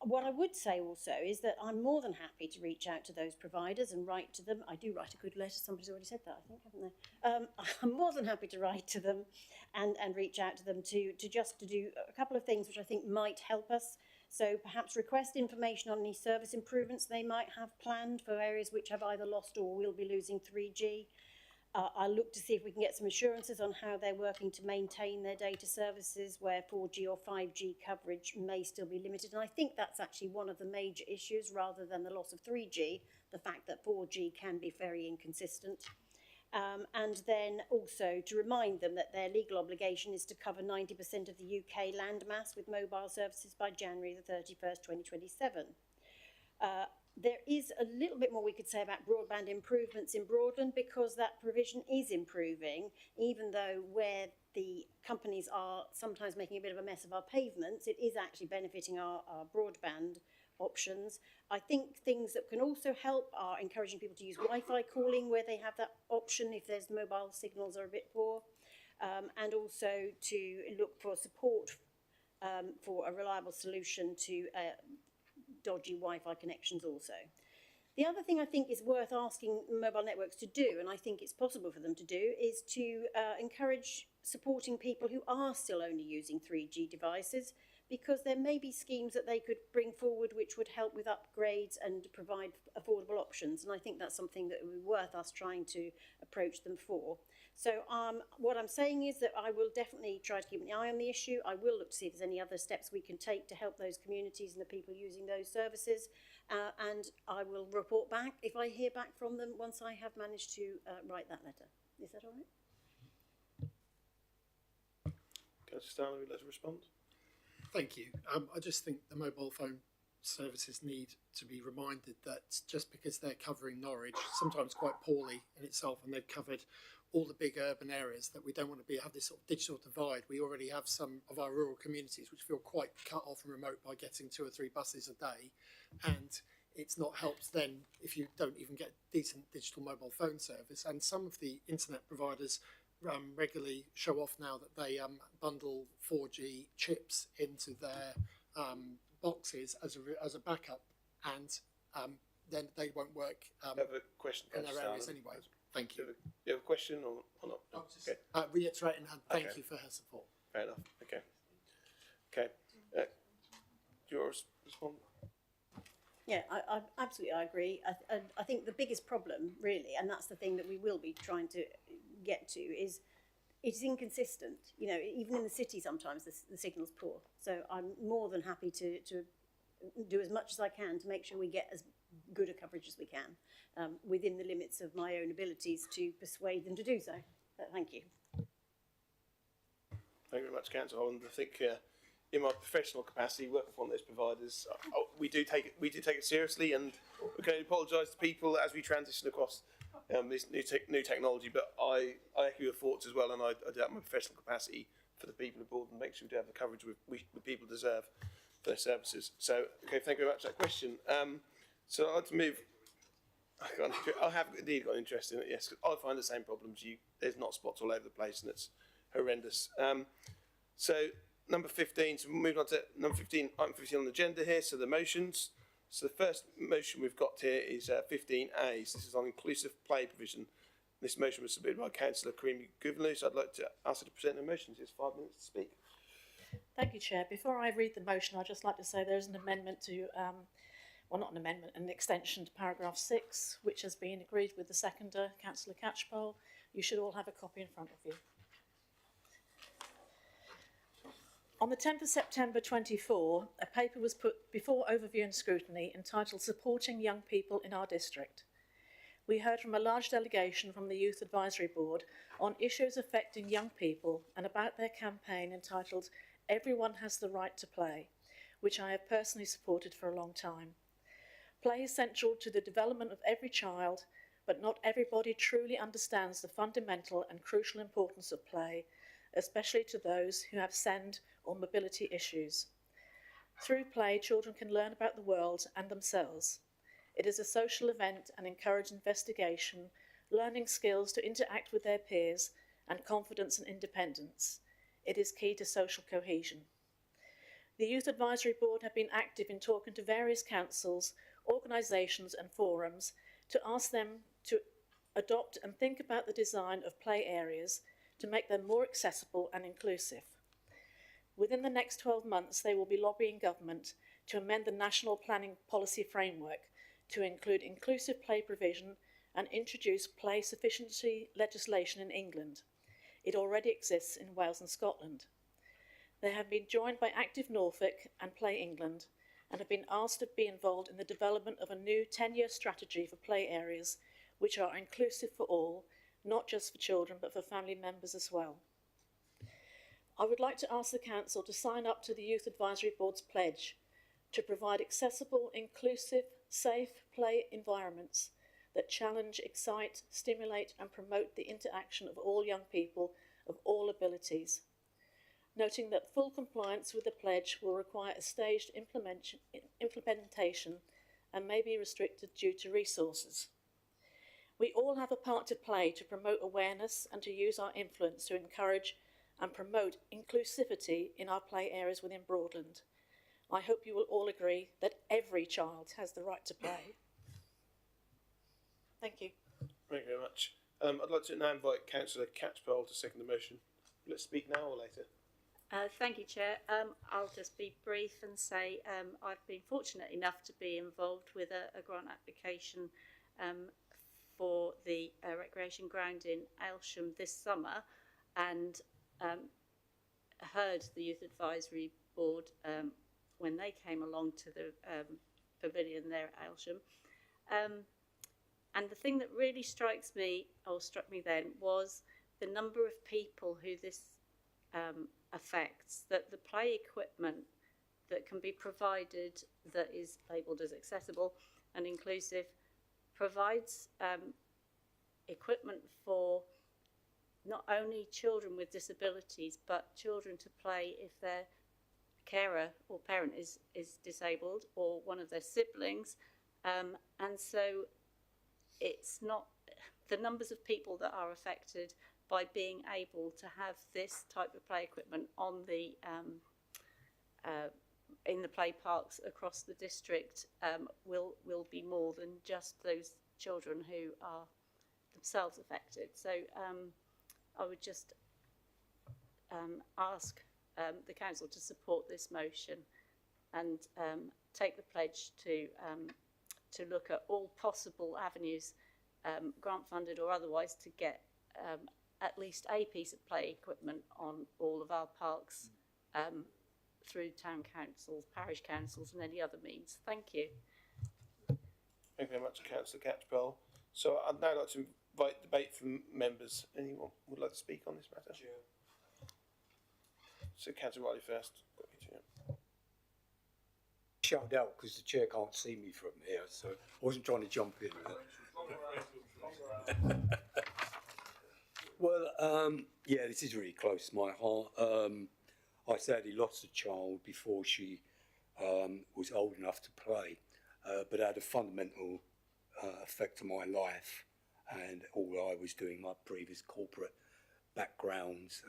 What I would say also is that I'm more than happy to reach out to those providers and write to them. I do write a good letter. Somebody's already said that, I think, haven't they? I'm more than happy to write to them and reach out to them to do a couple of things which I think might help us. So perhaps request information on any service improvements they might have planned for areas which have either lost or will be losing 3G. I'll look to see if we can get some assurances on how they're working to maintain their data services where 4G or 5G coverage may still be limited. And I think that's actually one of the major issues rather than the loss of 3G, the fact that 4G can be very inconsistent. And then also to remind them that their legal obligation is to cover 90% of the UK landmass with mobile services by January the 31st, 2027. There is a little bit more we could say about broadband improvements in Broadland, because that provision is improving, even though where the companies are sometimes making a bit of a mess of our pavements, it is actually benefiting our broadband options. I think things that can also help are encouraging people to use Wi-Fi calling where they have that option if there's mobile signals are a bit poor, and also to look for support for a reliable solution to dodgy Wi-Fi connections also. The other thing I think is worth asking mobile networks to do, and I think it's possible for them to do, is to encourage supporting people who are still only using 3G devices, because there may be schemes that they could bring forward which would help with upgrades and provide affordable options. And I think that's something that would be worth us trying to approach them for. So what I'm saying is that I will definitely try to keep an eye on the issue. I will look to see if there's any other steps we can take to help those communities and the people using those services. And I will report back if I hear back from them once I have managed to write that letter. Is that all right? Councillor Stanley, would like to respond? Thank you. I just think the mobile phone services need to be reminded that just because they're covering Norwich, sometimes quite poorly in itself, and they've covered all the big urban areas, that we don't want to have this sort of digital divide. We already have some of our rural communities which feel quite cut off and remote by getting 2 or 3 buses a day, and it's not helped then if you don't even get decent digital mobile phone service. And some of the internet providers regularly show off now that they bundle 4G chips into their boxes as a backup, and then they won't work I have a question, in their Councillor areas Stanley. anyway. Thank you. Do you have a question or not? Okay. Reiterating and thank Okay. you for her support. Fair enough. Okay. Okay. Do you want to respond? Yeah, I absolutely, I agree. I think the biggest problem, really, and that's the thing that we will be trying to get to, is it's inconsistent. You know, even in the city, sometimes the signal's poor. So I'm more than happy to do as much as I can to make sure we get as good a coverage as we can, within the limits of my own abilities to persuade them to do so. But thank you. Thank you very much, Councillor Holland. I think in my professional capacity, working for one of those providers, we do take it seriously, and we can apologise to people as we transition across this new technology. But I echo your thoughts as well, and I do that in my professional capacity for the people abroad and make sure we do have the coverage we people deserve for their services. So, okay, thank you very much for that question. So I'd like to move. I have indeed got interest in it, yes, because I find the same problems you. There's not spots all over the place, and it's horrendous. So number 15, so we're moving on to number 15, item 15 on the agenda here, so the motions. So the first motion we've got here is 15A, so this is on inclusive play provision. This motion was submitted by Councillor Kareem Gouverneur, so I'd like to ask her to present the motion. She has 5 minutes to speak. Thank you, Chair. Before I read the motion, I'd just like to say there's an amendment to, well, not an amendment, an extension to paragraph 6, which has been agreed with the seconder, Councillor Catchpole. You should all have a copy in front of you. On the 10th of September 24, a paper was put before overview and scrutiny entitled Supporting Young People in Our District. We heard from a large delegation from the Youth Advisory Board on issues affecting young people and about their campaign entitled Everyone Has the Right to Play, which I have personally supported for a long time. Play is central to the development of every child, but not everybody truly understands the fundamental and crucial importance of play, especially to those who have SEND or mobility issues. Through play, children can learn about the world and themselves. It is a social event and encourages investigation, learning skills to interact with their peers, and confidence and independence. It is key to social cohesion. The Youth Advisory Board have been active in talking to various councils, organisations and forums to ask them to adopt and think about the design of play areas to make them more accessible and inclusive. Within the next 12 months, they will be lobbying government to amend the National Planning Policy Framework to include inclusive play provision and introduce play sufficiency legislation in England. It already exists in Wales and Scotland. They have been joined by Active Norfolk and Play England and have been asked to be involved in the development of a new 10-year strategy for play areas which are inclusive for all, not just for children but for family members as well. I would like to ask the Council to sign up to the Youth Advisory Board's pledge to provide accessible, inclusive, safe play environments that challenge, excite, stimulate and promote the interaction of all young people of all abilities. Noting that full compliance with the pledge will require a staged implementation and may be restricted due to resources. We all have a part to play to promote awareness and to use our influence to encourage and promote inclusivity in our play areas within Broadland. I hope you will all agree that every child has the right to play. Thank you. Thank you very much. I'd like to now invite Councillor Catchpole to second the motion. Let's speak now or later. Thank you, Chair. I'll just be brief and say I've been fortunate enough to be involved with a grant application for the recreation ground in Aylsham this summer, and heard the Youth Advisory Board when they came along to the pavilion there at Aylsham. And the thing that really struck me then was the number of people who this affects, that the play equipment that can be provided that is labelled as accessible and inclusive provides equipment for not only children with disabilities but children to play if their carer or parent is disabled or one of their siblings, and so it's not the numbers of people that are affected by being able to have this type of play equipment on the in the play parks across the district will be more than just those children who are themselves affected. So I would just ask the council to support this motion and take the pledge to look at all possible avenues, grant funded or otherwise, to get at least a piece of play equipment on all of our parks through town councils, parish councils and any other means. Thank you. Thank you very much, Councillor Catchpole. So I'd now like to invite debate from members. Anyone would like to speak on this matter? Sure. So Councillor Riley first. Shout out because the chair can't see me from here, so I wasn't trying to jump in. Well, yeah, this is really close to my heart. I sadly lost a child before she was old enough to play, but it had a fundamental effect on my life and all I was doing, my previous corporate backgrounds,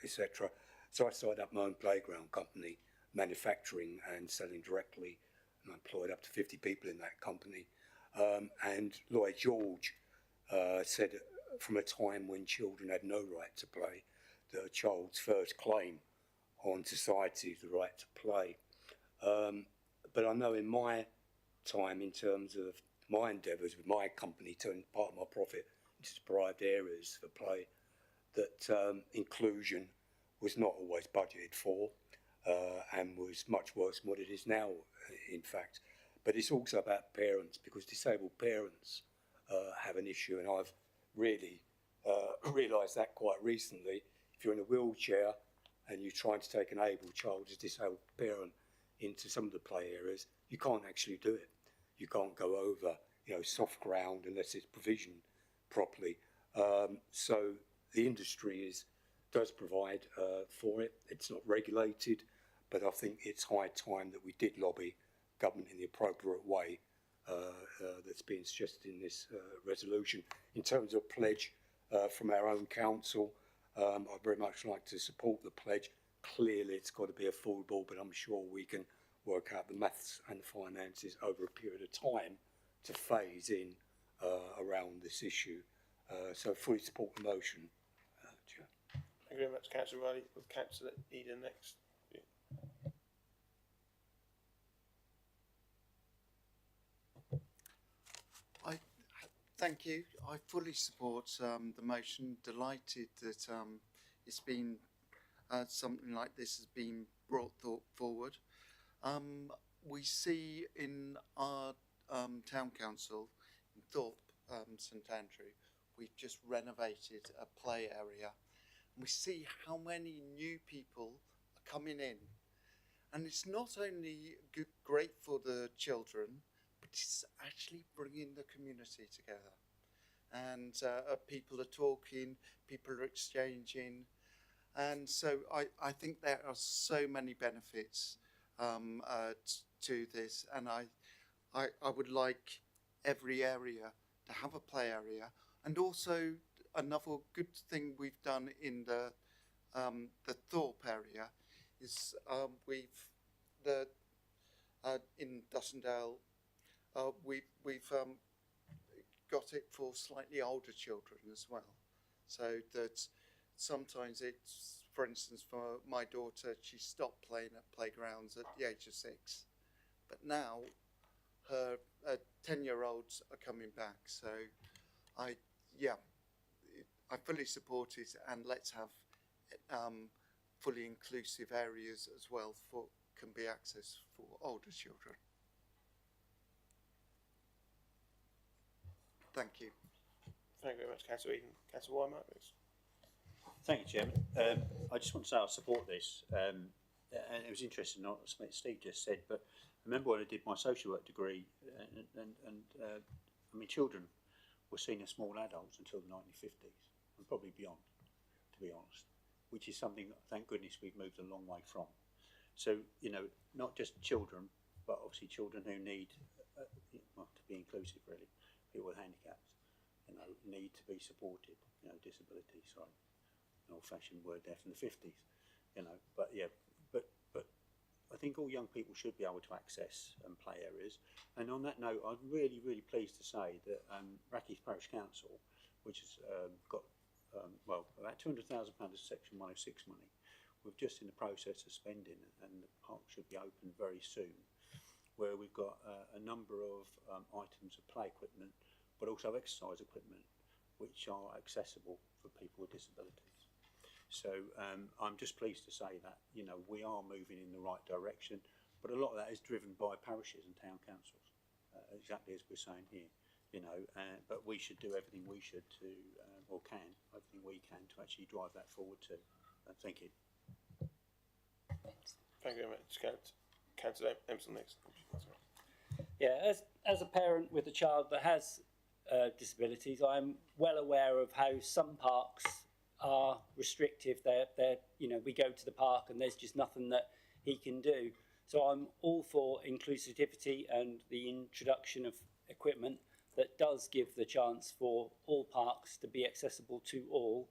etc. So I started up my own playground company, manufacturing and selling directly, and I employed up to 50 people in that company. And Lloyd George said from a time when children had no right to play, that a child's first claim on society is the right to play. But I know in my time, in terms of my endeavours with my company, turning part of my profit into deprived areas for play, that inclusion was not always budgeted for and was much worse than what it is now, in fact. But it's also about parents, because disabled parents have an issue, and I've really realised that quite recently. If you're in a wheelchair and you're trying to take an able child as a disabled parent into some of the play areas, you can't actually do it. You can't go over, soft ground unless it's provisioned properly. So the industry does provide for it. It's not regulated, but I think it's high time that we did lobby government in the appropriate way that's been suggested in this resolution. In terms of pledge from our own council, I'd very much like to support the pledge. Clearly it's got to be affordable, but I'm sure we can work out the maths and the finances over a period of time to phase in around this issue. So fully support the motion, Chair. Thank you very much, Councillor Riley. With Councillor Eden next. Yeah. Thank you. I fully support the motion. Delighted that it's been something like this has been brought forward. We see in our town council in Thorpe, St Andrew, we've just renovated a play area. And we see how many new people are coming in, And it's not only great for the children, but it's actually bringing the community together. And people are talking, people are exchanging. And so I think there are so many benefits to this. And I would like every area to have a play area. And also another good thing we've done in the Thorpe area is in Dussendale we've got it for slightly older children as well, so that sometimes it's, for instance, for my daughter, she stopped playing at playgrounds at the age of 6, but now her 10-year-olds are coming back. So I fully support it, and let's have fully inclusive areas as well can be accessed for older children. Thank you. Thank you very much, Councillor Eden. Councillor Wymark, please. Thank you, Chairman. I just want to say I support this. And it was interesting what Steve just said, but I remember when I did my social work degree, I mean, children were seen as small adults until the 1950s, and probably beyond, to be honest, which is something that, thank goodness, we've moved a long way from. So, you know, not just children, but obviously children who need, to be inclusive really, people with handicaps, you know, need to be supported, you know, disability, sorry, an old-fashioned word there from the 50s, you know, but yeah, but I think all young people should be able to access play areas. And on that note, I'm really, really pleased to say that Rackies Parish Council, which has got, well, about £200,000 of Section 106 money, we're just in the process of spending, and the park should be open very soon, where we've got a number of items of play equipment, but also exercise equipment, which are accessible for people with disabilities. So I'm just pleased to say that, you know, we are moving in the right direction, but a lot of that is driven by parishes and town councils, exactly as we're saying here, you know, but we should do everything we should to, or can, everything we can to actually drive that forward too. Thank you. Thank you very much, Councillor Empson next. Yeah, as a parent with a child that has disabilities, I'm well aware of how some parks are restrictive. They're, you know, we go to the park and there's just nothing that he can do. So I'm all for inclusivity and the introduction of equipment that does give the chance for all parks to be accessible to all.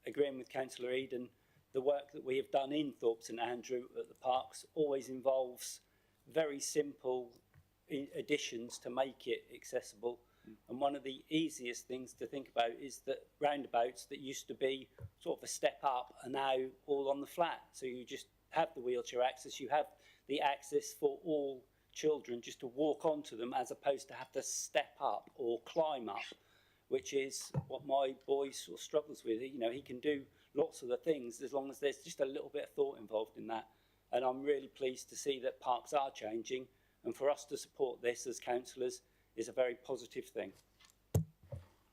Agreeing with Councillor Eden, the work that we have done in Thorpe St Andrew at the parks always involves very simple additions to make it accessible. And one of the easiest things to think about is that roundabouts that used to be sort of a step up are now all on the flat. So you just have the wheelchair access, you have the access for all children just to walk onto them, as opposed to have to step up or climb up, which is what my boy sort of struggles with. You know, he can do lots of the things as long as there's just a little bit of thought involved in that. And I'm really pleased to see that parks are changing, and for us to support this as councillors is a very positive thing. Thank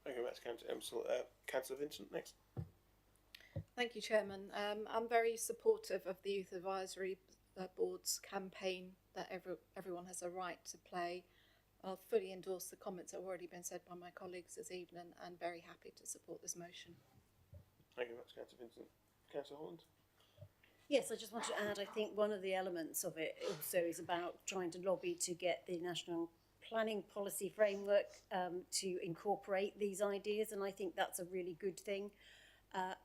you very much, Councillor Empson. Councillor Vincent next. Thank you, Chairman. I'm very supportive of the Youth Advisory Board's campaign that everyone has a right to play. I'll fully endorse the comments that have already been said by my colleagues this evening, and very happy to support this motion. Thank you very much, Councillor Vincent. Councillor Holland? Yes, I just want to add, I think one of the elements of it also is about trying to lobby to get the National Planning Policy Framework to incorporate these ideas, and I think that's a really good thing.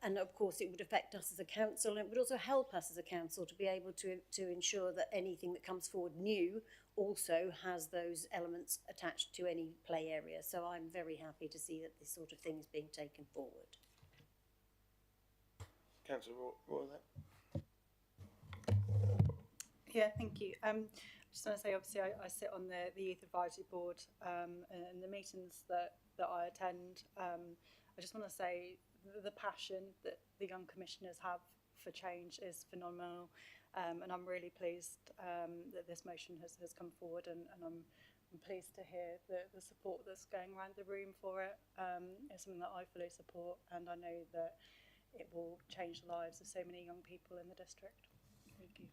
And of course it would affect us as a council, and it would also help us as a council to be able to ensure that anything that comes forward new also has those elements attached to any play area. So I'm very happy to see that this sort of thing is being taken forward. Councillor Royal. Yeah, thank you. Just want to say, obviously, I sit on the Youth Advisory Board, and the meetings that I attend, I just want to say the passion that the young commissioners have for change is phenomenal, and I'm really pleased that this motion has come forward, and I'm pleased to hear the support that's going around the room for it. It's something that I fully support, and I know that it will change the lives of so many young people in the district. Thank you.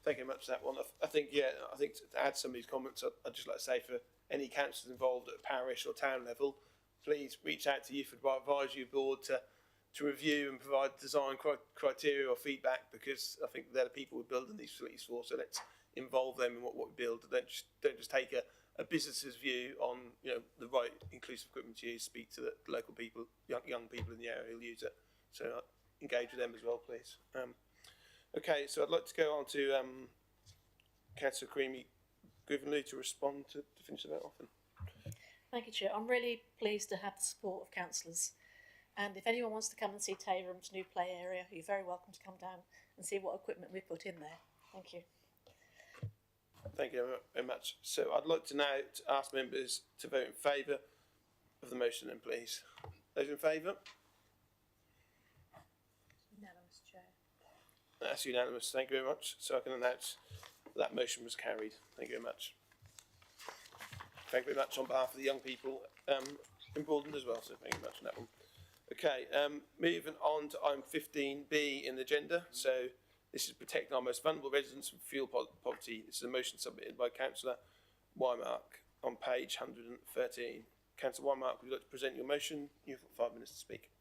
Thank you very much for that one. I think to add some of these comments, I'd just like to say for any councillors involved at parish or town level, please reach out to Youth Advisory Board to review and provide design criteria or feedback, because I think they're the people we're building these facilities for. So let's involve them in what we build. Don't just take a business's view on the right inclusive equipment to use. Speak to the local people, young people in the area who'll use it. So engage with them as well, please. Okay, so I'd like to go on to Councillor Creamy Grivenley to respond to finish that off. Thank you, Chair. I'm really pleased to have the support of councillors. And if anyone wants to come and see Taverham's new play area, you're very welcome to come down and see what equipment we put in there. Thank you. Thank you very much. So I'd like to now ask members to vote in favour of the motion then, please. Those in favour? Unanimous, Chair. That's unanimous. Thank you very much. So I can announce that motion was carried. Thank you very much. Thank you very much on behalf of the young people in Broadland as well. So thank you very much on that one. Okay, moving on to item 15B in the agenda. So this is protecting our most vulnerable residents from fuel poverty. This is a motion submitted by Councillor Wymark on page 113. Councillor Wymark, would you like to present your motion? You've got 5 minutes to speak.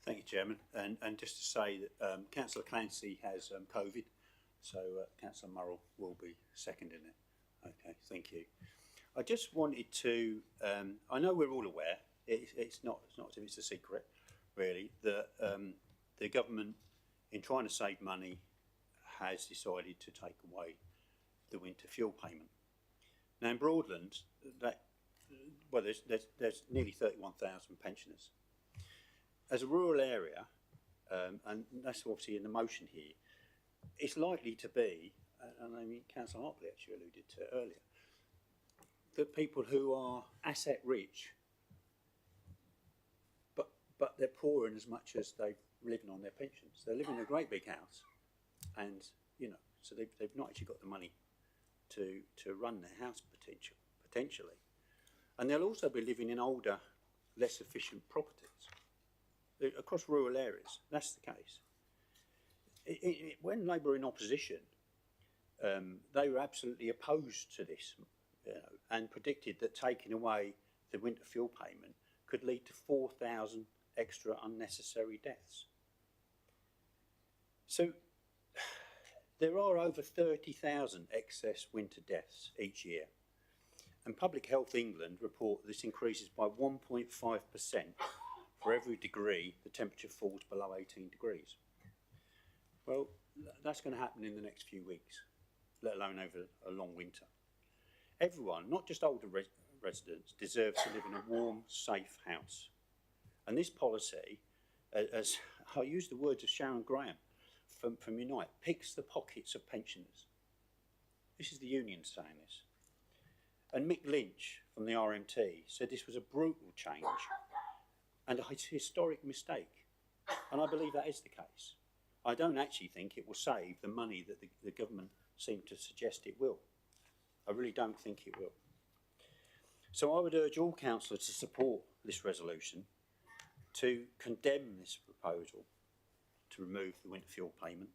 Thank you, Chairman. And just to say that Councillor Clancy has COVID, so Councillor Murrell will be seconding it. Okay, thank you. I just wanted to, I know we're all aware, it's not as if it's a secret, really, that the government, in trying to save money, has decided to take away the winter fuel payment. Now in Broadland, there's nearly 31,000 pensioners. As a rural area, and that's obviously in the motion here, it's likely to be, and I mean Councillor Hartley actually alluded to it earlier, that people who are asset rich, but they're poor in as much as they're living on their pensions. They live in a great big house, and so they've not actually got the money to run their house potentially, and they'll also be living in older, less efficient properties across rural areas. That's the case. When Labour were in opposition, they were absolutely opposed to this, and predicted that taking away the winter fuel payment could lead to 4,000 extra unnecessary deaths. So there are over 30,000 excess winter deaths each year, and Public Health England report this increases by 1.5% for every degree the temperature falls below 18 degrees. Well, that's going to happen in the next few weeks, let alone over a long winter. Everyone, not just older residents, deserves to live in a warm, safe house. And this policy, as I use the words of Sharon Graham from Unite, picks the pockets of pensioners. This is the union saying this. And Mick Lynch from the RMT said this was a brutal change and a historic mistake. And I believe that is the case. I don't actually think it will save the money that the government seem to suggest it will. I really don't think it will. So I would urge all councillors to support this resolution, to condemn this proposal to remove the winter fuel payment,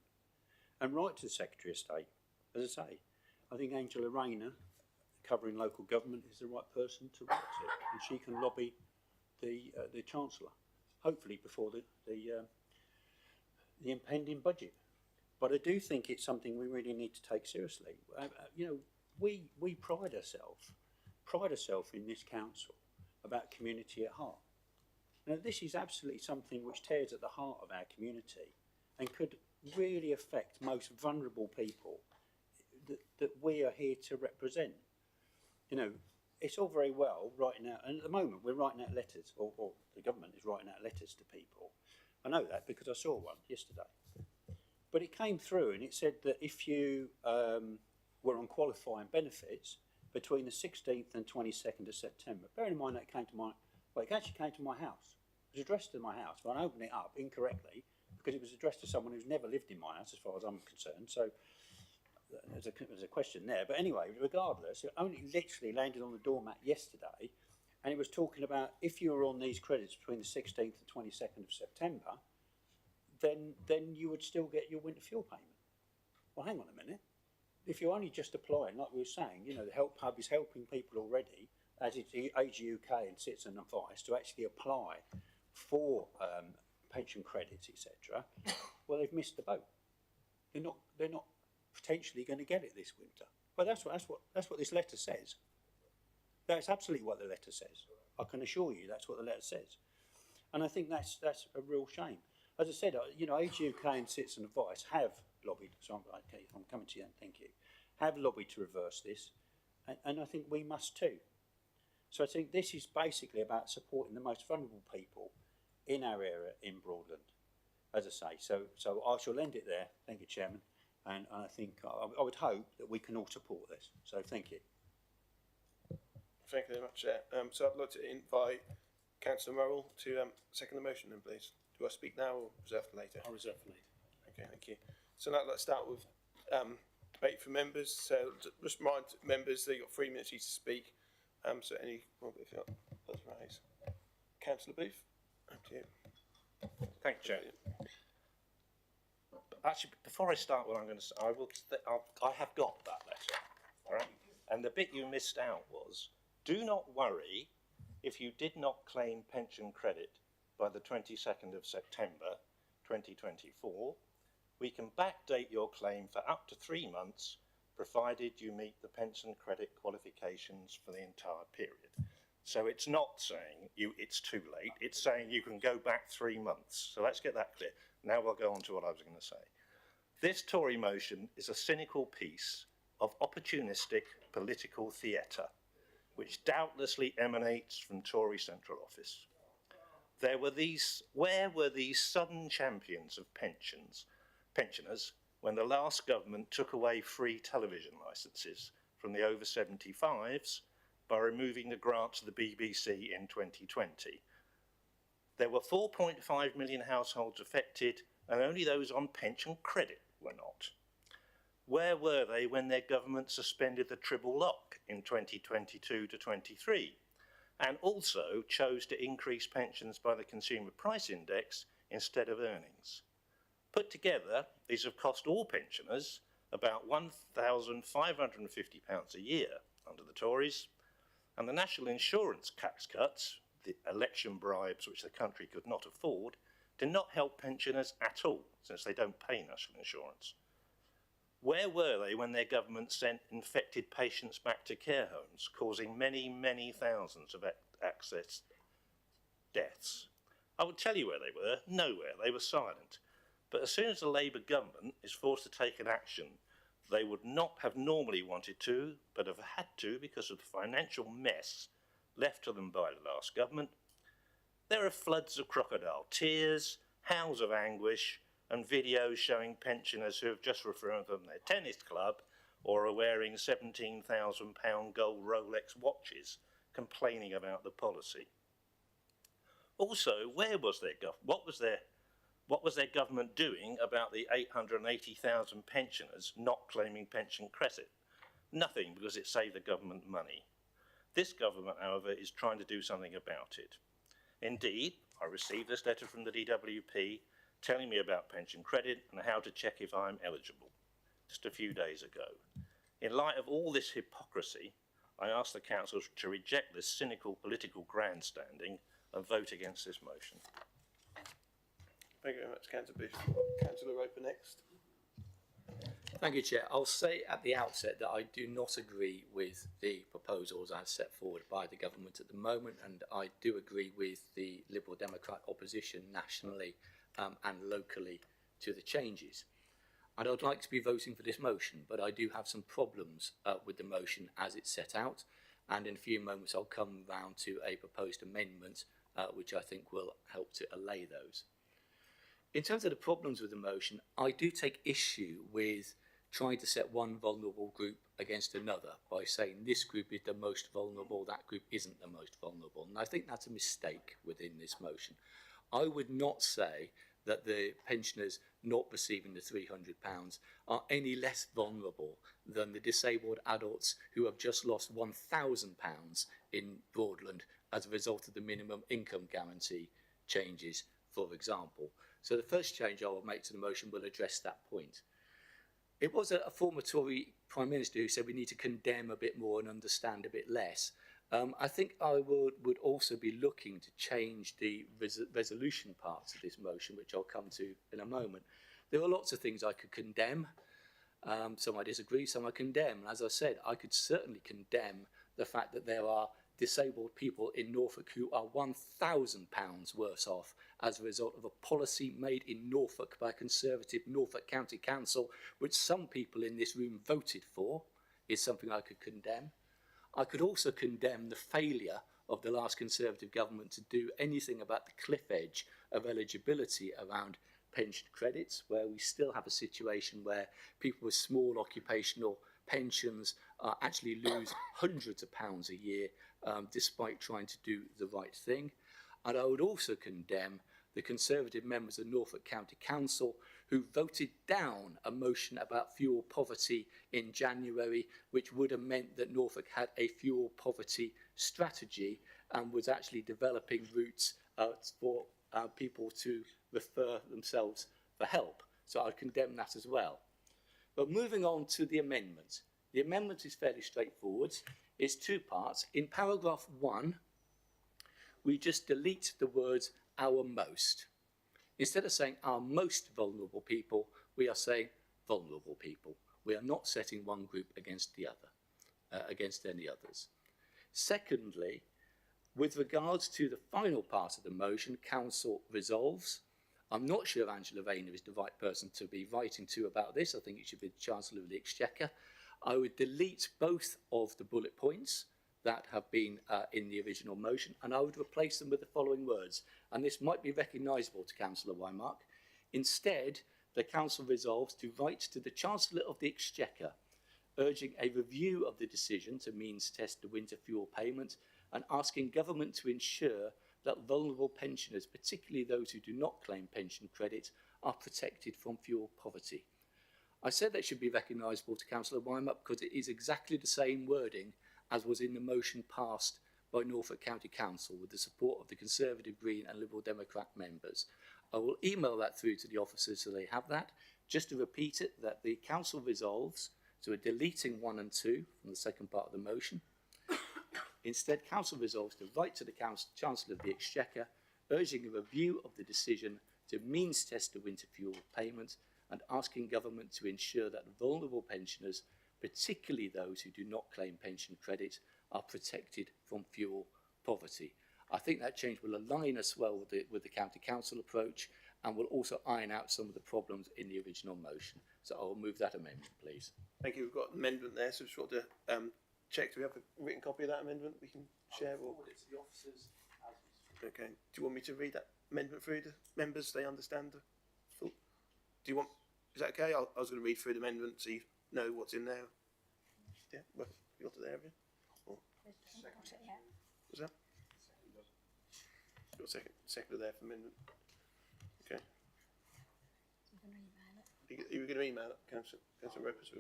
and write to the Secretary of State. As I say, I think Angela Rayner, covering local government, is the right person to write to, and she can lobby the Chancellor, hopefully before the impending budget. But I do think it's something we really need to take seriously. We pride ourselves in this council about community at heart. Now, this is absolutely something which tears at the heart of our community and could really affect most vulnerable people that we are here to represent. It's all very well writing out, and at the moment we're writing out letters, or the government is writing out letters to people. I know that because I saw one yesterday. But it came through and it said that if you were on qualifying benefits between the 16th and 22nd of September, bearing in mind that it actually came to my house. It was addressed to my house, but I opened it up incorrectly because it was addressed to someone who's never lived in my house as far as I'm concerned. So there's a question there. But anyway, regardless, it only literally landed on the doormat yesterday, and it was talking about if you were on these credits between the 16th and 22nd of September, then you would still get your winter fuel payment. well, hang on a minute. If you're only just applying, like we were saying, you know, the Help Hub is helping people already, as it's Age UK and Citizen Advice, to actually apply for pension credits, etc. Well, they've missed the boat. They're not potentially going to get it this winter. Well, that's what this letter says. That's absolutely what the letter says. I can assure you that's what the letter says. And I think that's a real shame. As I said, you know, Age UK and Citizen Advice have lobbied, so I'm coming to you, thank you, have lobbied to reverse this, and I think we must too. So I think this is basically about supporting the most vulnerable people in our area in Broadland, as I say. So I shall end it there. Thank you, Chairman. And I think I would hope that we can all support this. So thank you. Thank you very much, Chair. So I'd like to invite Councillor Murrell to second the motion then, please. Do I speak now or reserve for later? I'll reserve for later. Okay, thank you. So now let's start with debate for members. So just remind members that you've got 3 minutes each to speak. So any, well, if you're not, raise. Councillor Booth, up to you. Thank you, Chair. Actually, before I start what I'm going to say, I have got that letter, all right? And the bit you missed out was, do not worry if you did not claim pension credit by the 22nd of September 2024. We can backdate your claim for up to 3 months, provided you meet the pension credit qualifications for the entire period. So it's not saying it's too late, it's saying you can go back 3 months. So let's get that clear. Now we'll go on to what I was going to say. This Tory motion is a cynical piece of opportunistic political theatre, which doubtlessly emanates from Tory Central Office. Where were these sudden champions of pensioners when the last government took away free television licences from the over 75s by removing the grant to the BBC in 2020? There were 4.5 million households affected, and only those on pension credit were not. Where were they when their government suspended the triple lock in 2022 to 23, and also chose to increase pensions by the Consumer Price Index instead of earnings? Put together, these have cost all pensioners about £1,550 a year under the Tories, and the national insurance tax cuts, the election bribes which the country could not afford, did not help pensioners at all, since they don't pay national insurance. Where were they when their government sent infected patients back to care homes, causing many, many thousands of access deaths? I would tell you where they were. Nowhere. They were silent. But as soon as the Labour government is forced to take an action they would not have normally wanted to, but have had to because of the financial mess left to them by the last government, there are floods of crocodile tears, howls of anguish, and videos showing pensioners who have just returned from their tennis club or are wearing £17,000 gold Rolex watches complaining about the policy. Also, where was their what was their government doing about the 880,000 pensioners not claiming pension credit? Nothing, because it saved the government money. This government, however, is trying to do something about it. Indeed, I received this letter from the DWP telling me about pension credit and how to check if I'm eligible, just a few days ago. In light of all this hypocrisy, I ask the Council to reject this cynical political grandstanding and vote against this motion. Thank you very much, Councillor Booth. Councillor Roper next. Thank you, Chair. I'll say at the outset that I do not agree with the proposals as set forward by the government at the moment, and I do agree with the Liberal Democrat opposition nationally and locally to the changes. And I'd like to be voting for this motion, but I do have some problems with the motion as it's set out, and in a few moments I'll come round to a proposed amendment which I think will help to allay those. In terms of the problems with the motion, I do take issue with trying to set one vulnerable group against another by saying this group is the most vulnerable, that group isn't the most vulnerable. And I think that's a mistake within this motion. I would not say that the pensioners not receiving the £300 are any less vulnerable than the disabled adults who have just lost £1,000 in Broadland as a result of the minimum income guarantee changes, for example. So the first change I will make to the motion will address that point. it was a former Tory Prime Minister who said we need to condemn a bit more and understand a bit less. I think I would also be looking to change the resolution parts of this motion, which I'll come to in a moment. There are lots of things I could condemn. Some I disagree, some I condemn. As I said, I could certainly condemn the fact that there are disabled people in Norfolk who are £1,000 worse off as a result of a policy made in Norfolk by a Conservative Norfolk County Council, which some people in this room voted for, is something I could condemn. I could also condemn the failure of the last Conservative government to do anything about the cliff edge of eligibility around pension credits, where we still have a situation where people with small occupational pensions actually lose hundreds of pounds a year despite trying to do the right thing. And I would also condemn the Conservative members of Norfolk County Council who voted down a motion about fuel poverty in January, which would have meant that Norfolk had a fuel poverty strategy and was actually developing routes for people to refer themselves for help. So I'd condemn that as well. But moving on to the amendment. The amendment is fairly straightforward. It's two parts. In paragraph 1, we just delete the words our most. Instead of saying our most vulnerable people, we are saying vulnerable people. We are not setting one group against the other, against any others. Secondly, with regards to the final part of the motion, Council resolves. I'm not sure Angela Rayner is the right person to be writing to about this. I think it should be the Chancellor of the Exchequer. I would delete both of the bullet points that have been in the original motion, and I would replace them with the following words. And this might be recognisable to Councillor Weimark. Instead, the Council resolves to write to the Chancellor of the Exchequer, urging a review of the decision to means test the winter fuel payment and asking government to ensure that vulnerable pensioners, particularly those who do not claim pension credit, are protected from fuel poverty. I said that should be recognisable to Councillor Weimark because it is exactly the same wording as was in the motion passed by Norfolk County Council with the support of the Conservative, Green and Liberal Democrat members. I will email that through to the officers so they have that. Just to repeat it, that the Council resolves, so we're deleting 1 and 2 from the second part of the motion. Instead, Council resolves to write to the Chancellor of the Exchequer, urging a review of the decision to means test the winter fuel payment and asking government to ensure that vulnerable pensioners, particularly those who do not claim pension credit, are protected from fuel poverty. I think that change will align us well with the County Council approach and will also iron out some of the problems in the original motion. So I will move that amendment, please. Thank you. We've got an amendment there, so we've got to check. Do we have a written copy of that amendment we can share? Or... the officers. Okay. Do you want me to read that amendment through to members so they understand the thought? Do you want... Is that okay? I was going to read through the amendment so you know what's in there. Yeah? Well, you got it there, have you? Or... What's that? Got a second there for amendment. Okay. You were going to email it, Councillor Ropers? Do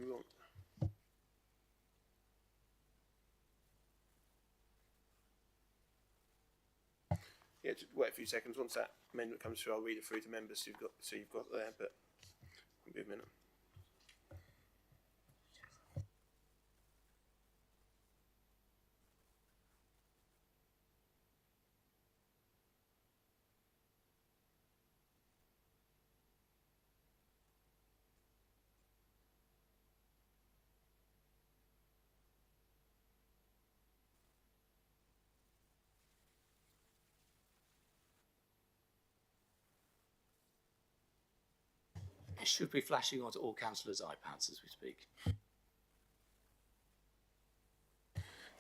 you want? Yeah, just wait a few seconds. Once that amendment comes through, I'll read it through to members so you've got it there, but it'll be a minute. It should be flashing onto all councillors' iPads as we speak.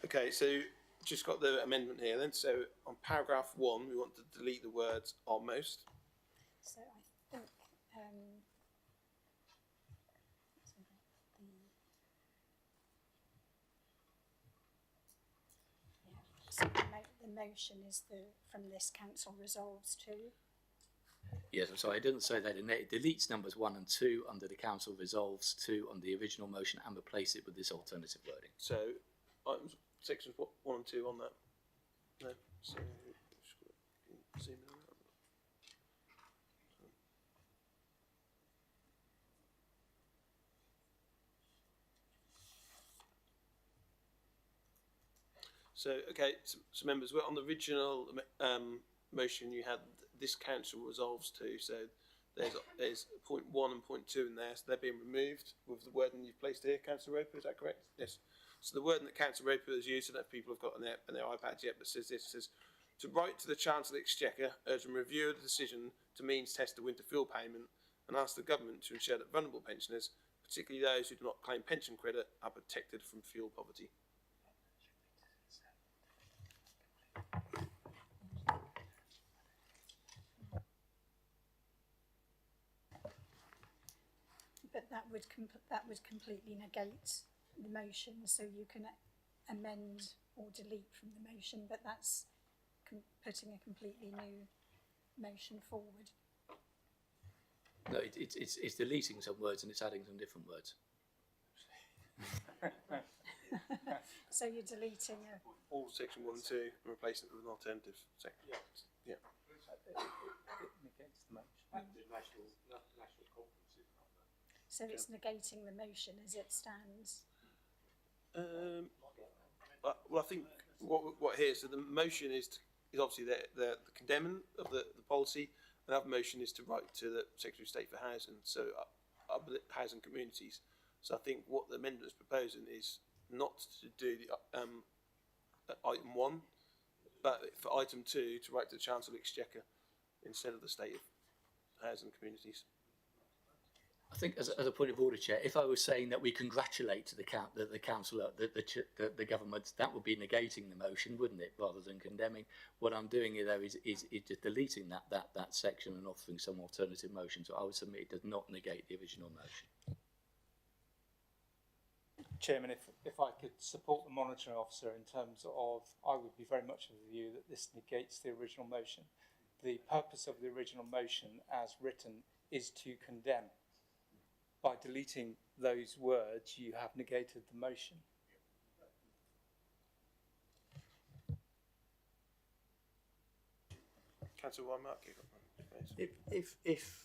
Okay, so just got the amendment here then. So on paragraph 1, we want to delete the words almost. So I think so the motion is from this council resolves to. Yes, I'm sorry, I didn't say that. It deletes numbers 1 and 2 under the council resolves to on the original motion and replace it with this alternative wording. So items sections 1 and 2 on that. No. So zoom in on that. So, okay, so members, we're on the original motion you had. This council resolves to. So there's point 1 and point 2 in there. So they're being removed with the wording you've placed here, Councillor Roper. Is that correct? Yes. So the wording that Councillor Roper has used, I don't know if people have got on their iPads yet, but says this: says to write to the Chancellor of the Exchequer, urging review of the decision to means test the winter fuel payment, and ask the government to ensure that vulnerable pensioners, particularly those who do not claim pension credit, are protected from fuel poverty. But that would completely negate the motion, so you can amend or delete from the motion, but that's putting a completely new motion forward. No, it's deleting some words and it's adding some different words. So you're deleting all section 1 and 2 and replacing it with an alternative section. Yeah. It negates the motion. So it's negating the motion as it stands. Well, I think what here, so the motion is obviously the condemning of the policy. Another motion is to write to the Secretary of State for Housing, so housing communities. So I think what the amendment is proposing is not to do the item 1, but for item 2 to write to the Chancellor of the Exchequer instead of the State of Housing Communities. I think, as a point of order, Chair, if I was saying that we congratulate the council, the government, that would be negating the motion, wouldn't it, rather than condemning? What I'm doing here, though, is just deleting that section and offering some alternative motion. So I would submit it does not negate the original motion. Chairman, if I could support the monitoring officer in terms of, I would be very much of the view that this negates the original motion. The purpose of the original motion, as written, is to condemn. By deleting those words, you have negated the motion. Councillor Weinmark, if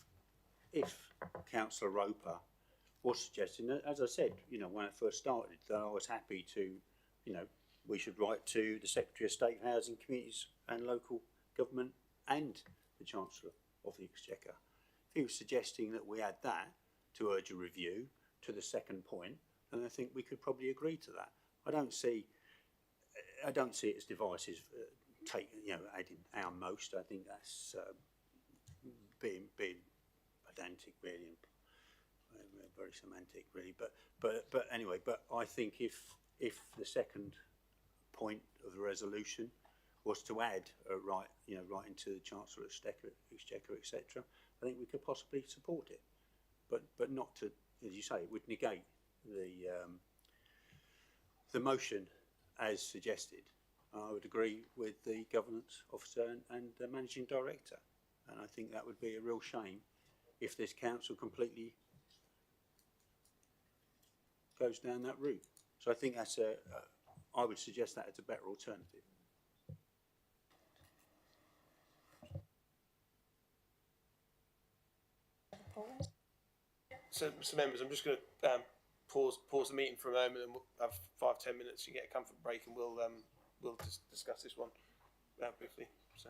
Councillor Roper was suggesting, as I said, when I first started, that I was happy to, we should write to the Secretary of State for Housing, Communities and Local Government and the Chancellor of the Exchequer. If he was suggesting that we add that to urge a review to the second point, and I think we could probably agree to that. I don't see it as divisive. Adding our most. I think that's being pedantic, really, and very semantic, really. But anyway, but I think if the second point of the resolution was to add writing to the Chancellor of Exchequer, etc., I think we could possibly support it. But not to, as you say, it would negate the motion as suggested. I would agree with the governance officer and the managing director, and I think that would be a real shame if this council completely goes down that route. So I think that's I would suggest that as a better alternative. So members, I'm just going to pause the meeting for a moment, and we'll have 5-10 minutes. You get a comfort break, and we'll discuss this one briefly. So.